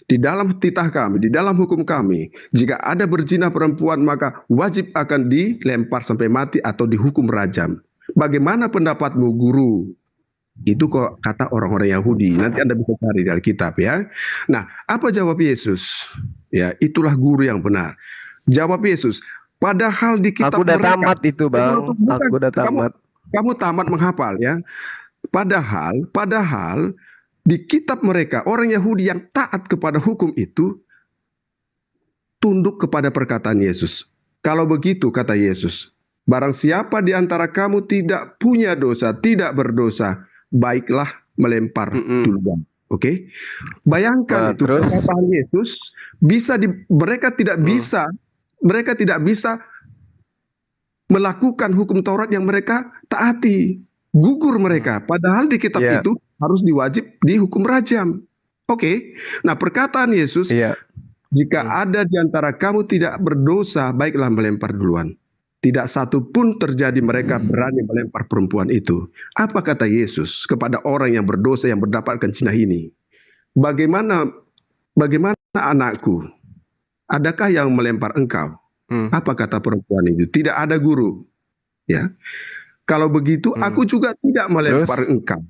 di dalam titah kami, di dalam hukum kami, jika ada berzina perempuan maka wajib akan dilempar sampai mati atau dihukum rajam. Bagaimana pendapatmu, guru?" Itu kok kata orang-orang Yahudi. Nanti Anda bisa cari di Alkitab, ya. Nah, apa jawab Yesus? Ya, itulah guru yang benar. Jawab Yesus, padahal di kitab aku udah mereka, tamat itu, Bang. Aku udah tamat. Kamu tamat menghafal, ya. Padahal di kitab mereka orang Yahudi yang taat kepada hukum itu tunduk kepada perkataan Yesus. Kalau begitu kata Yesus, barang siapa di antara kamu tidak punya dosa, tidak berdosa, baiklah melempar duluan. Oke, bayangkan itu perkataan Yesus mereka tidak bisa melakukan hukum Taurat yang mereka taati, gugur mereka. Padahal di kitab itu harus diwajib dihukum rajam. Oke, nah perkataan Yesus, jika ada di antara kamu tidak berdosa, baiklah melempar duluan. Tidak satu pun terjadi mereka berani melempar perempuan itu. Apa kata Yesus kepada orang yang berdosa yang mendapatkan zina ini? Bagaimana anakku? Adakah yang melempar engkau? Apa kata perempuan itu? Tidak ada, guru. Ya. Kalau begitu aku juga tidak melempar engkau.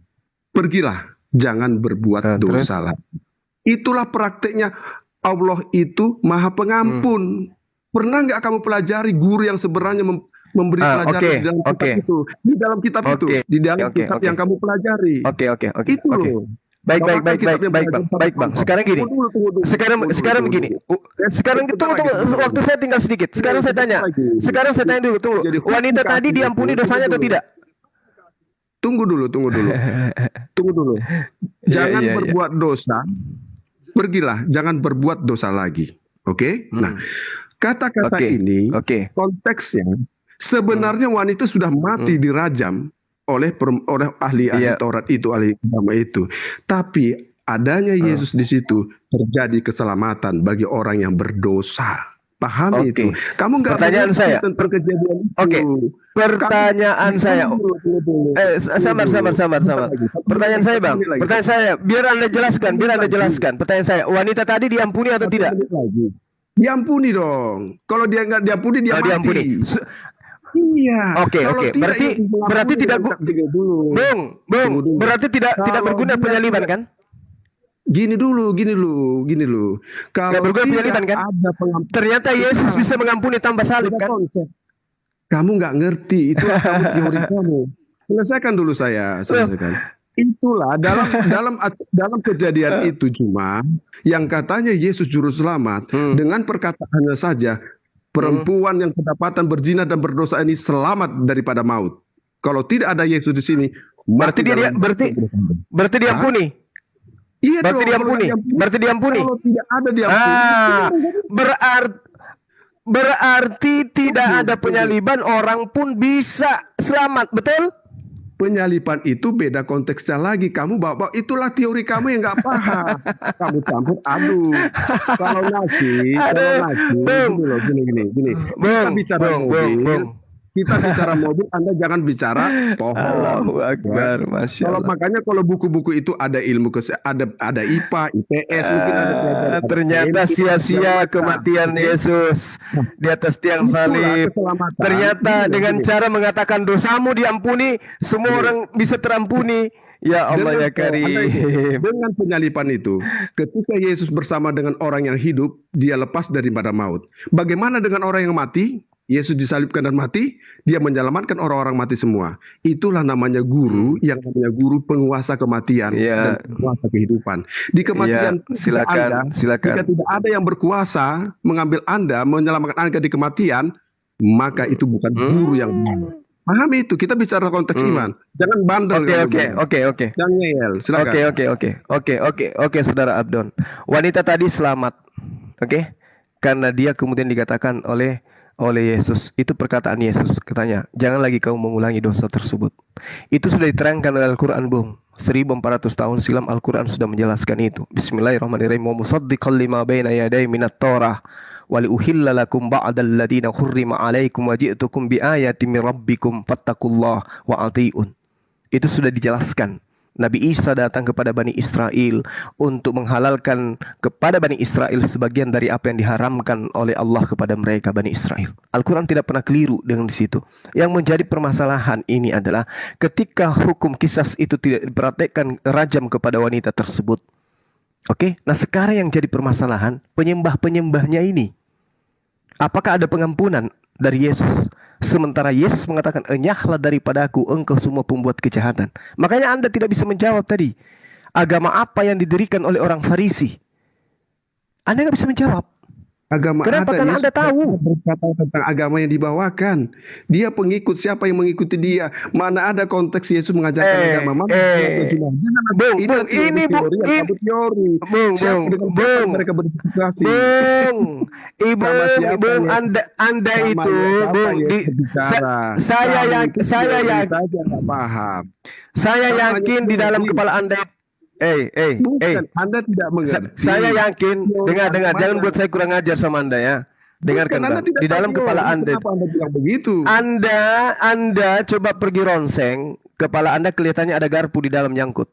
Pergilah, jangan berbuat dosa lagi. Itulah prakteknya Allah itu Maha Pengampun. Pernah nggak kamu pelajari guru yang sebenarnya memberi pelajaran di dalam kitab itu? Di dalam kitab itu, di dalam kitab yang kamu pelajari. Itu loh. Baik, Bang. Sekarang gini. Sekarang begini. Sekarang tunggu, waktu saya tinggal sedikit. Sekarang saya tanya dulu, tunggu. Wanita tadi diampuni dosanya atau tidak? Tunggu dulu. Jangan berbuat dosa. Pergilah, jangan berbuat dosa lagi. Oke? Nah, kata-kata ini konteksnya sebenarnya wanita sudah mati dirajam oleh ahli Taurat itu, ahli agama itu. Tapi adanya Yesus di situ terjadi keselamatan bagi orang yang berdosa. Pahami itu. Kamu nggak pertanyaan saya tentang kejadian itu. Pertanyaan saya. Sabar. Pertanyaan saya, Bang. Pertanyaan saya, biar Anda jelaskan. Pertanyaan saya, wanita tadi diampuni atau tidak? Diampuni dong. Kalau dia nggak diampuni, dia mati. Diampuni. Iya. Oke. Berarti tidak Bung. Berarti tidak berguna penyaliban kan? Gini dulu. Kalau berguna penyaliban kan? Ternyata Yesus bisa mengampuni tanpa salib kan? Kamu nggak ngerti, itu kamu teori kamu. Selesaikan dulu saya. Itulah dalam kejadian itu cuma yang katanya Yesus juru selamat dengan perkataannya saja perempuan yang kedapatan berzina dan berdosa ini selamat daripada maut. Kalau tidak ada Yesus di sini, berarti diampuni. Iya, berarti diampuni. Kalau tidak ada diampuni. Berarti tidak ada penyaliban, orang pun bisa selamat, betul? Penyalipan itu beda konteksnya lagi. Kamu bawa itulah teori kamu yang nggak paham. Kamu campur aduk. Kalau nasi, gini. Kita bicara mobil, kita bicara mobil, Anda jangan bicara pohon. Allahu Akbar, Masya Kalau Allah. makanya kalau buku-buku itu ada ilmu ada IPA, IPS, mungkin ada pelajaran. Ternyata sia-sia kematian Yesus di atas tiang salib. Keselamatan. Ternyata Gini, dengan gini. cara mengatakan dosamu diampuni, semua orang bisa terampuni. Ya Allah ya Karim. Dengan penyalipan itu, ketika Yesus bersama dengan orang yang hidup, dia lepas daripada maut. Bagaimana dengan orang yang mati? Yesus disalibkan dan mati, dia menyelamatkan orang-orang mati semua. Itulah namanya guru, yang namanya guru penguasa kematian dan penguasa kehidupan. Di kematian silakan. jika tidak ada yang berkuasa mengambil Anda, menyelamatkan Anda di kematian, maka itu bukan guru yang benar. Pahami itu, kita bicara konteks iman. Jangan bandel. Oke. Jangan ngeyel, silakan. Oke, Saudara Abdon. Wanita tadi selamat. Oke? Karena dia kemudian dikatakan oleh Yesus, itu perkataan Yesus, katanya, jangan lagi kau mengulangi dosa tersebut. Itu sudah diterangkan oleh Al-Quran, Bung. 1400 tahun silam Al-Quran sudah menjelaskan itu. Bismillahirrahmanirrahim. Wa musaddiqan lima baina yaday minat Torah wa liuhilla lakum ba'dal ladina hurrima alaikum wa ji'tukum bi ayatin min rabbikum fattakullah wa ati'un. Itu sudah dijelaskan. Nabi Isa datang kepada Bani Israel untuk menghalalkan kepada Bani Israel sebagian dari apa yang diharamkan oleh Allah kepada mereka Bani Israel. Al-Quran tidak pernah keliru dengan di situ. Yang menjadi permasalahan ini adalah ketika hukum kisas itu tidak diperhatikan rajam kepada wanita tersebut. Oke, nah sekarang yang jadi permasalahan penyembah-penyembahnya ini. Apakah ada pengampunan dari Yesus? Sementara Yesus mengatakan, enyahlah daripadaku engkau semua pembuat kejahatan. Makanya Anda tidak bisa menjawab tadi. Agama apa yang didirikan oleh orang Farisi? Anda nggak bisa menjawab. Agama Kenapa? Karena Anda tahu. Berkata tentang agama yang dibawakan. Dia pengikut, siapa yang mengikuti dia? Mana ada konteks Yesus mengajarkan agama? Mereka berdiskusi. Anda itu, saya yakin di dalam kepala Anda. Anda tidak mengerti. Saya yakin, dengar, jangan buat saya kurang ajar sama Anda ya. Dengarkan, Bang. Di dalam kepala Anda. Kenapa Anda bilang begitu? Anda coba pergi ronseng, kepala Anda kelihatannya ada garpu di dalam nyangkut.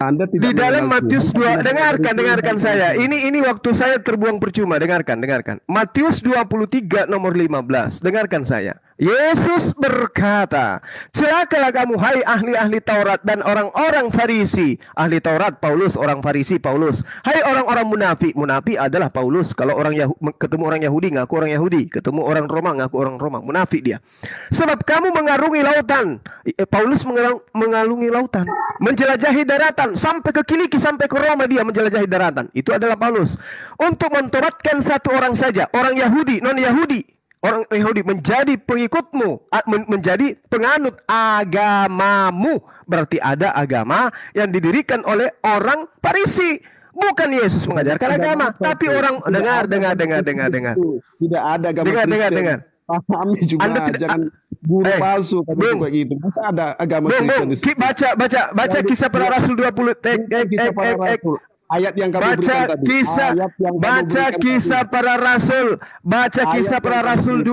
Anda tidak di dalam Matius 2, dengarkan saya. Ini waktu saya terbuang percuma. Dengarkan. Matius 23 nomor 15. Dengarkan saya. Yesus berkata, celakalah kamu hai ahli-ahli Taurat dan orang-orang Farisi. Ahli Taurat Paulus, orang Farisi Paulus. Hai orang-orang munafik. Munafik adalah Paulus. Kalau ketemu orang Yahudi ngaku orang Yahudi, ketemu orang Roma ngaku orang Roma. Munafik dia. Sebab kamu mengarungi lautan. Paulus mengarungi lautan, menjelajahi daratan sampai ke Kiliki, sampai ke Roma dia menjelajahi daratan. Itu adalah Paulus. Untuk mentobatkan satu orang saja, orang Yahudi, non-Yahudi. Orang Yahudi menjadi pengikutmu, menjadi penganut agamamu. Berarti ada agama yang didirikan oleh orang Farisi. Bukan Yesus mengajarkan agama, tapi orang dengar. Tidak ada agama dengar. Pahami juga, jangan guru palsu kayak gitu. Masa ada agama Kristen? Baca kisah para rasul 20. Ayat yang kamu berikan tadi. Baca kisah para rasul. Baca kisah para rasul.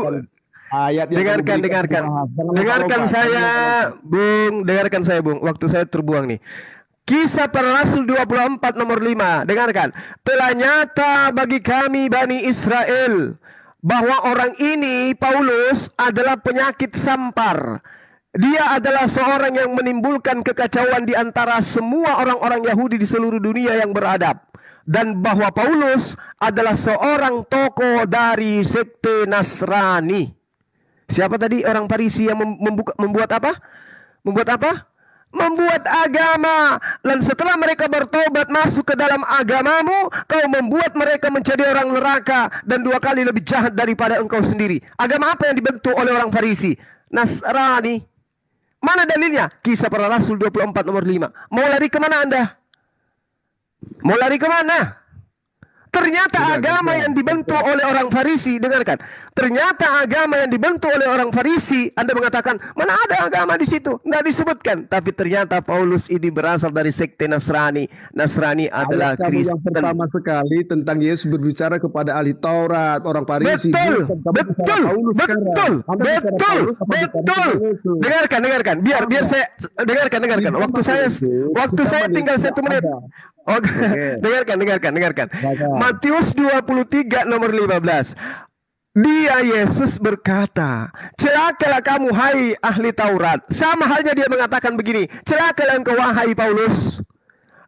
Dengarkan saya, Bung. Waktu saya terbuang nih. Kisah para rasul 24 nomor 5. Dengarkan. Telah nyata bagi kami Bani Israel bahwa orang ini, Paulus, adalah penyakit sampar. Dia adalah seorang yang menimbulkan kekacauan di antara semua orang-orang Yahudi di seluruh dunia yang beradab. Dan bahwa Paulus adalah seorang tokoh dari sekte Nasrani. Siapa tadi orang Farisi yang membuat apa? Membuat agama. Dan setelah mereka bertobat masuk ke dalam agamamu, kau membuat mereka menjadi orang neraka dan 2 kali lebih jahat daripada engkau sendiri. Agama apa yang dibentuk oleh orang Farisi? Nasrani. Mana dalilnya? Kisah para Rasul 24 nomor 5. Mau lari kemana Anda? Ternyata agama yang dibentuk oleh orang Farisi, dengarkan. Ternyata agama yang dibentuk oleh orang Farisi, Anda mengatakan, mana ada agama di situ? Nggak disebutkan. Tapi ternyata Paulus ini berasal dari sekte Nasrani. Nasrani adalah Kristen. Yang pertama sekali tentang Yesus berbicara kepada ahli Taurat, orang Farisi. Betul. Dengarkan. Biar saya dengarkan. Waktu saya tinggal 1 menit. Dengarkan. Matius 23 nomor 15. Dia Yesus berkata, celakalah kamu hai ahli Taurat. Sama halnya dia mengatakan begini, celakalah engkau wahai Paulus.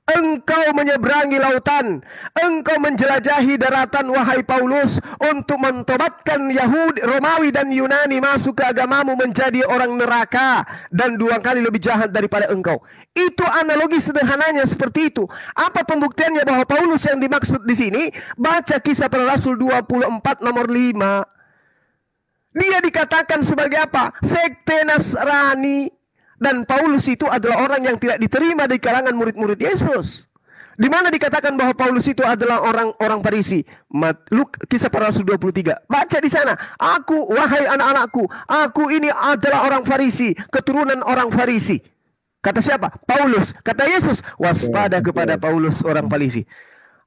Engkau menyeberangi lautan, engkau menjelajahi daratan wahai Paulus, untuk mentobatkan Yahudi, Romawi dan Yunani masuk ke agamamu menjadi orang neraka dan 2 kali lebih jahat daripada engkau. Itu analogi sederhananya seperti itu. Apa pembuktiannya bahwa Paulus yang dimaksud di sini? Baca Kisah Para Rasul 24 nomor 5. Dia dikatakan sebagai apa? Sekte Nasrani. Dan Paulus itu adalah orang yang tidak diterima di kalangan murid-murid Yesus. Di mana dikatakan bahwa Paulus itu adalah orang Farisi? Kisah Para Rasul 23. Baca di sana. Aku, wahai anak-anakku, aku ini adalah orang Farisi, keturunan orang Farisi. Kata siapa? Paulus. Kata Yesus, waspada kepada Paulus orang Farisi.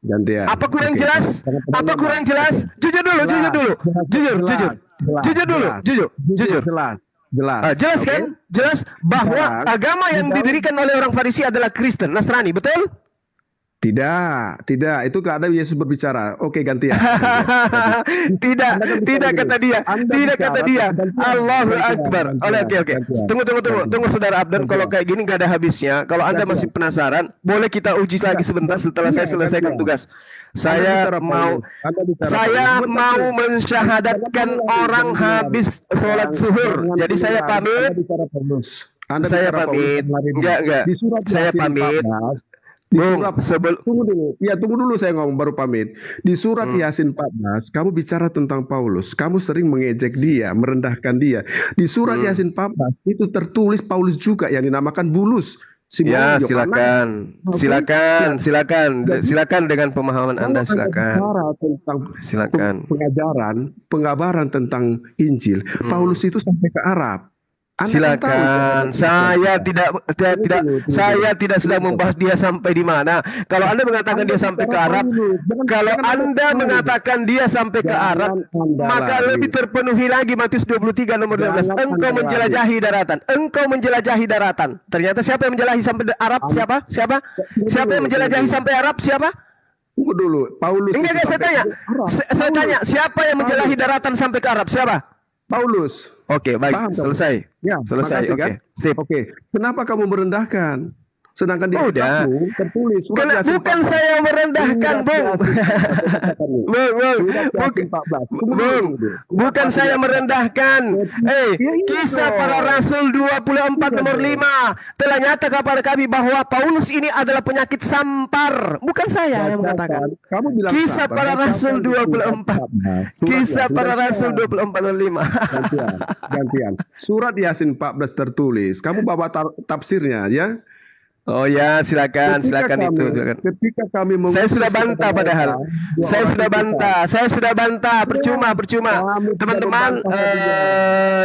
Gantian. Apa kurang jelas? Apa kurang jelas? Jujur dulu. Jelas kan? Jelas bahwa agama yang didirikan oleh orang Farisi adalah Kristen, Nasrani, betul? Tidak. Itu keadaan Yesus berbicara. Oke, gantian. Tidak kata dia. Allahu Akbar. Oke. Tunggu saudara Abdan. Kalau kayak gini nggak ada habisnya. Kalau Anda masih penasaran, boleh kita uji lagi sebentar setelah saya selesaikan tugas. Saya mau mensyahadatkan orang habis sholat zuhur. Jadi saya pamit. Saya pamit. Enggak. Saya pamit. Tunggu dulu saya ngomong baru pamit. Di surat Yasin 14, kamu bicara tentang Paulus. Kamu sering mengejek dia, merendahkan dia. Di surat Yasin 14 itu tertulis Paulus juga yang dinamakan Bulus. Ya, silakan dengan pemahaman Anda, silakan. Pengabaran tentang Injil. Paulus itu sampai ke Arab. Silakan. Saya tidak sedang membahas dia sampai di mana. Kalau Anda mengatakan dia sampai ke Arab, maka lebih terpenuhi lagi Matius 23 nomor 12. Engkau menjelajahi daratan. Ternyata siapa yang menjelajahi sampai Arab? Siapa? Siapa yang menjelajahi sampai Arab? Siapa? Tunggu dulu. Paulus. Enggak, saya tanya, siapa yang menjelajahi daratan sampai ke Arab? Siapa? Paulus. Oke, baik. Paham, selesai. Ya, selesai. Oke. Kan? Sip. Oke. Kenapa kamu merendahkan? Sedangkan di kitabmu tertulis bukan saya merendahkan, Bung. Bukan saya merendahkan. Kisah Para Rasul 24 nomor 5 telah nyata kepada kami bahwa Paulus ini adalah penyakit sampar. Bukan saya yang mengatakan. Kisah Para Rasul 24. Kisah Para Rasul 24 nomor 5. Gantian. Surat Yasin 14 tertulis. Kamu bawa tafsirnya ya. Oh ya, silakan itu. Ketika kami saya sudah bantah padahal. Saya sudah bantah. Percuma. Teman-teman,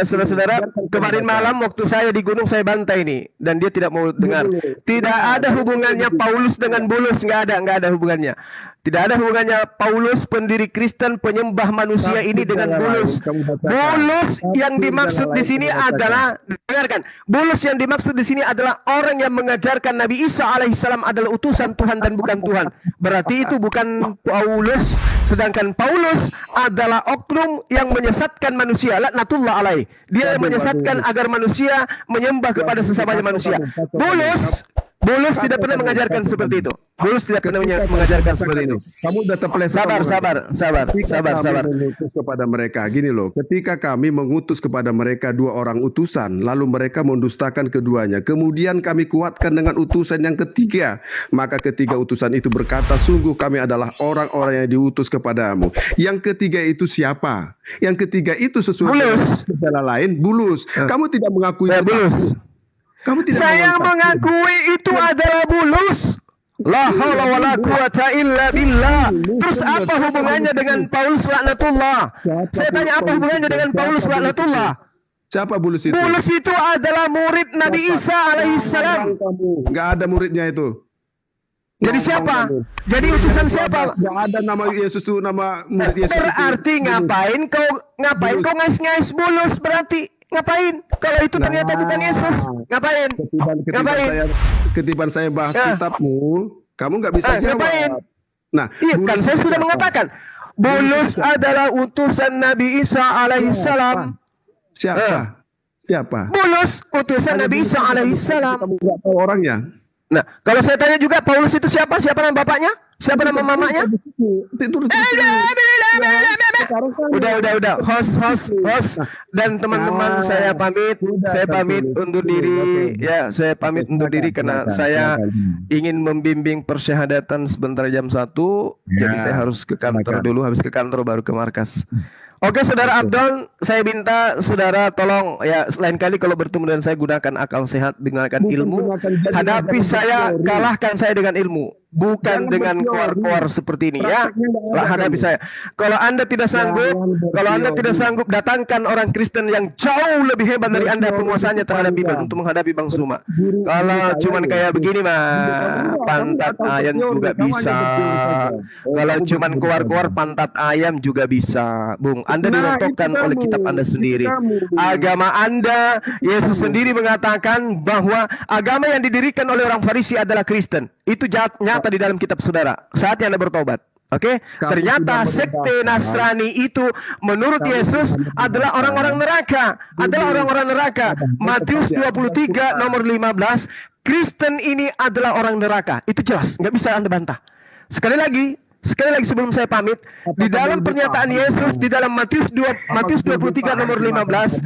saudara-saudara, kemarin malam waktu saya di gunung saya bantah ini dan dia tidak mau dengar. Tidak ada hubungannya Paulus dengan Bulus, enggak ada hubungannya. Tidak ada hubungannya Paulus pendiri Kristen penyembah manusia ini dengan Bulus. Bulus yang dimaksud di sini adalah, dengarkan, Bulus yang dimaksud di sini adalah orang yang mengajarkan Nabi Isa alaihissalam adalah utusan Tuhan dan bukan Tuhan. Berarti itu bukan Paulus, sedangkan Paulus adalah oknum yang menyesatkan manusia. Laknatullah alaih. Dia menyesatkan agar manusia menyembah kepada sesamanya manusia. Bulus tidak pernah mengajarkan seperti itu. Bulus tidak pernah mengajarkan seperti itu. Kamu udah terpeleset. Sabar. Mengutus kepada mereka. Gini loh, ketika kami mengutus kepada mereka 2 orang utusan, lalu mereka mendustakan keduanya. Kemudian kami kuatkan dengan utusan yang ketiga. Maka ketiga utusan itu berkata, sungguh kami adalah orang-orang yang diutus kepadamu. Yang ketiga itu siapa? Yang ketiga itu sesuai dengan segala lain, Bulus. Kamu tidak mengakui Bulus. Kamu tidak saya mengakui itu adalah Bulus. La haula wala quwata illa billah. Terus apa hubungannya dengan Paulus laknatullah? Saya tanya apa hubungannya dengan Paulus laknatullah? Siapa Bulus itu? Bulus itu adalah murid Nabi Isa alaihissalam. Nggak ada muridnya itu. Jadi siapa? Jadi utusan siapa? Nggak ada nama Yesus itu, nama murid Yesus. Berarti ngapain kau ngais-ngais Bulus berarti? Ngapain? Kalau itu ternyata bukan Yesus, ngapain? Ketiban saya bahas kitabmu, kamu nggak bisa jawab. Ngapain? Nah, iya kan saya sudah mengatakan Bulus adalah utusan Nabi Isa alaihissalam. Siapa? Siapa? Bulus utusan Nabi Isa alaihissalam. Kamu nggak tahu orangnya. Nah, kalau saya tanya juga Paulus itu siapa? Siapa nama bapaknya? Siapa nama mamanya? Udah. Host dan teman-teman saya pamit undur diri. Ya, saya pamit undur diri karena saya ingin membimbing persyahadatan sebentar jam 1. Jadi saya harus ke kantor dulu, habis ke kantor baru ke markas. Oke, Saudara Abdon, saya minta Saudara tolong ya lain kali kalau bertemu dengan saya gunakan akal sehat, dengarkan ilmu. Hadapi saya, kalahkan saya dengan ilmu, bukan dengan koar-koar seperti ini ya. Hadapi saya. Kalau Anda tidak sanggup, datangkan orang Kristen yang jauh lebih hebat dari Anda penguasanya terhadap Bible untuk menghadapi Bang Suma. Kalau cuman kayak begini mah pantat ayam juga bisa. Kalau cuman koar-koar pantat ayam juga bisa, Bung. Anda dirontokkan oleh kitab Anda sendiri. Agama Anda, Yesus sendiri mengatakan bahwa agama yang didirikan oleh orang Farisi adalah Kristen. Itu nyata di dalam kitab Saudara. Saatnya Anda bertobat. Oke, ternyata sekte Nasrani itu menurut Yesus adalah orang-orang neraka. Matius 23 nomor 15, Kristen ini adalah orang neraka. Itu jelas, nggak bisa Anda bantah. Sekali lagi sebelum saya pamit, di dalam pernyataan Yesus di dalam Matius 23 nomor 15,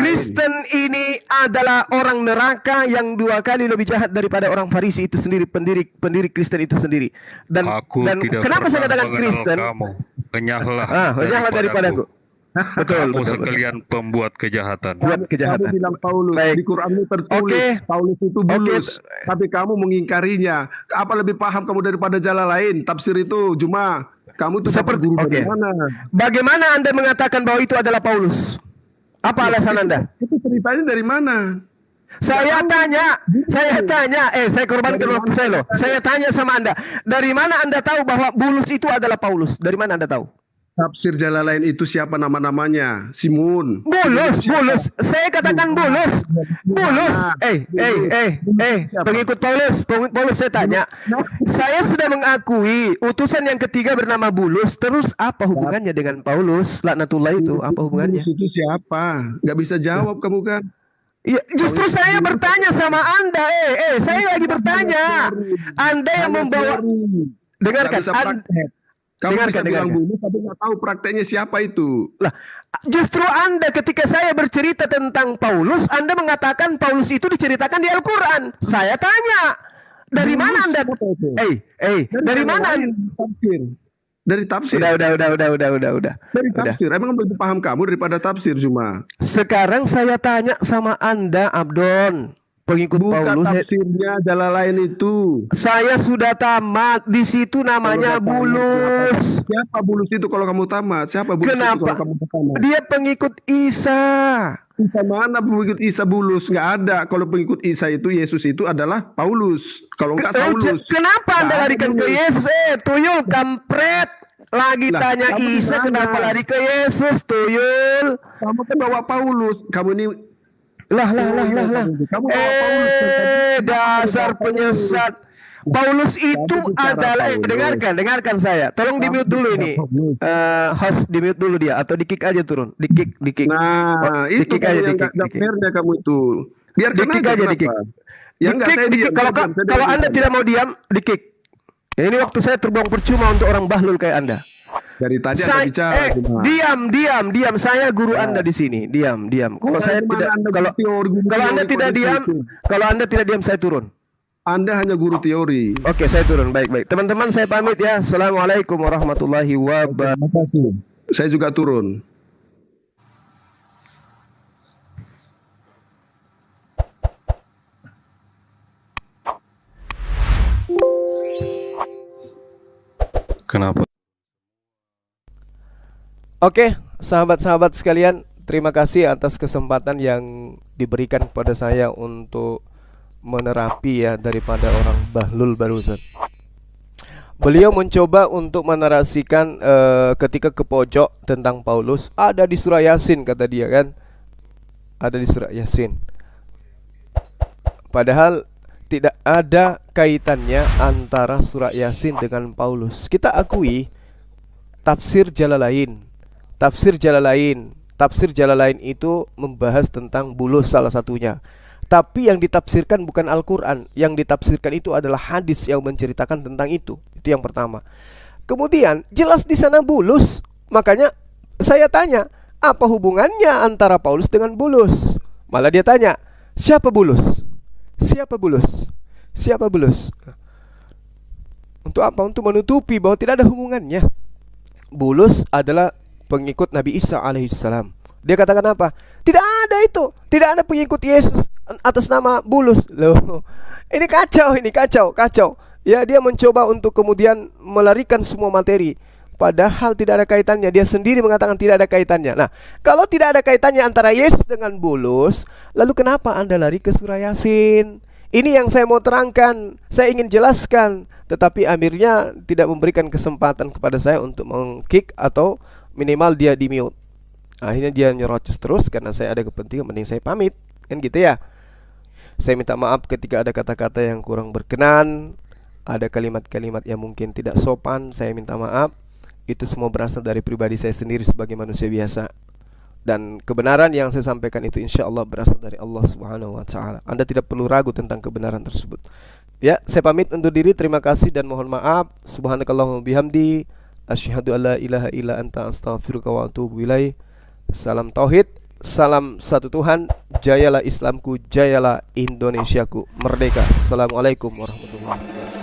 Kristen ini adalah orang neraka yang 2 kali lebih jahat daripada orang Farisi itu sendiri, pendiri Kristen itu sendiri. Dan kenapa saya katakan Kristen? Kenyahlah daripadaku. Betul. Sekalian pembuat kejahatan. Kamu bilang Paulus, di Quranmu tertulis Paulus itu Bulus, tapi kamu mengingkarinya. Apa lebih paham kamu daripada jalan lain? Tafsir itu cuma kamu tuh dapat guru dari mana? Bagaimana Anda mengatakan bahwa itu adalah Paulus? Apa alasan Anda? Itu ceritanya dari mana? Saya korbankan waktu saya loh. Saya tanya sama Anda, dari mana Anda tahu bahwa Bulus itu adalah Paulus? Dari mana Anda tahu? Tafsir Jalalain itu siapa nama-namanya? Simun. Bulus. Saya katakan Bulus. Pengikut Paulus saya tanya. Saya sudah mengakui utusan yang ketiga bernama Bulus. Terus apa hubungannya dengan Paulus? Laknatullah itu apa hubungannya? Bulus itu siapa? Gak bisa jawab kamu kan? Ya, justru saya bertanya sama Anda. Saya lagi bertanya. Anda yang membawa. Dengarkan. Kamu bisa bilang Bulus tapi nggak tahu prakteknya siapa itu. Lah, justru Anda ketika saya bercerita tentang Paulus, Anda mengatakan Paulus itu diceritakan di Al-Quran. Saya tanya, dari mana Anda? Dari mana? Dari tafsir. Udah. Dari tafsir. Emang lebih paham kamu daripada tafsir cuma. Sekarang saya tanya sama Anda, Abdon. Pengikut Bukan Paulus. Tafsirnya Jalalain itu. Saya sudah tamat. Di situ namanya Bulus. Siapa Bulus itu kalau kamu tamat? Siapa Bulus Kenapa? itu kalau kamu tamat? Dia pengikut Isa. Isa mana pengikut Isa Bulus? Nggak ada. Kalau pengikut Isa itu Yesus itu adalah Paulus. Kalau enggak Saulus. Kenapa Anda larikan ke Yesus? Tuyul kampret. Lagi tanya Isa kenapa lari ke Yesus, tuyul. Kamu kan bawa Paulus. Kamu ini Lah. Dasar penyesat. Paulus itu adalah dengarkan saya. Tolong di-mute dulu ini. Host di-mute dulu dia atau di-kick aja turun. Di-kick. Nah, itu yang enggak fair-nya kamu itu. Biar di-kick aja di-kick. Ya enggak saya diam. Kalau Anda tidak mau diam, di-kick. Ini waktu saya terbuang percuma untuk orang bahlul kayak Anda. Dari tadi Anda bicara. Diam. Saya guru Anda di sini. Diam. Kalau saya tidak, kalau Anda tidak diam, saya turun. Anda hanya guru teori. Oke, saya turun. Baik. Teman-teman, saya pamit ya. Assalamualaikum warahmatullahi wabarakatuh. Saya juga turun. Kenapa? Oke, sahabat-sahabat sekalian, terima kasih atas kesempatan yang diberikan kepada saya untuk menerapi ya daripada orang Bahlul barusan. Beliau mencoba untuk menarasikan ketika ke pojok tentang Paulus, ada di surah Yasin kata dia kan. Ada di surah Yasin. Padahal tidak ada kaitannya antara surah Yasin dengan Paulus. Kita akui tafsir Jalalain itu membahas tentang bulus salah satunya. Tapi yang ditafsirkan bukan Al-Quran. Yang ditafsirkan itu adalah hadis yang menceritakan tentang itu. Itu yang pertama. Kemudian jelas di sana bulus. Makanya saya tanya, apa hubungannya antara Paulus dengan bulus? Malah dia tanya, siapa bulus? Siapa bulus? Siapa bulus? Untuk apa? Untuk menutupi bahwa tidak ada hubungannya. Bulus adalah pengikut Nabi Isa alaihissalam. Dia katakan apa? Tidak ada itu. Tidak ada pengikut Yesus atas nama Bulus. Loh, ini kacau. Ya, dia mencoba untuk kemudian melarikan semua materi, padahal tidak ada kaitannya. Dia sendiri mengatakan tidak ada kaitannya. Nah, kalau tidak ada kaitannya antara Yesus dengan Bulus, lalu kenapa Anda lari ke surah Yasin? Ini yang saya mau terangkan, saya ingin jelaskan. Tetapi amirnya tidak memberikan kesempatan kepada saya untuk meng-kick atau minimal dia di mute. Akhirnya dia nyerocos terus karena saya ada kepentingan, mending saya pamit. Kan gitu ya. Saya minta maaf ketika ada kata-kata yang kurang berkenan, ada kalimat-kalimat yang mungkin tidak sopan, saya minta maaf. Itu semua berasal dari pribadi saya sendiri sebagai manusia biasa. Dan kebenaran yang saya sampaikan itu insya Allah berasal dari Allah Subhanahu wa ta'ala. Anda tidak perlu ragu tentang kebenaran tersebut. Ya, saya pamit undur diri. Terima kasih dan mohon maaf. Subhanakallahumma bihamdi, asyhadu alla ilaha illa anta astaghfiruka wa atubu ilaih. Salam tauhid, salam satu Tuhan. Jayalah Islamku, jayalah Indonesiaku, merdeka. Assalamualaikum warahmatullahi wabarakatuh.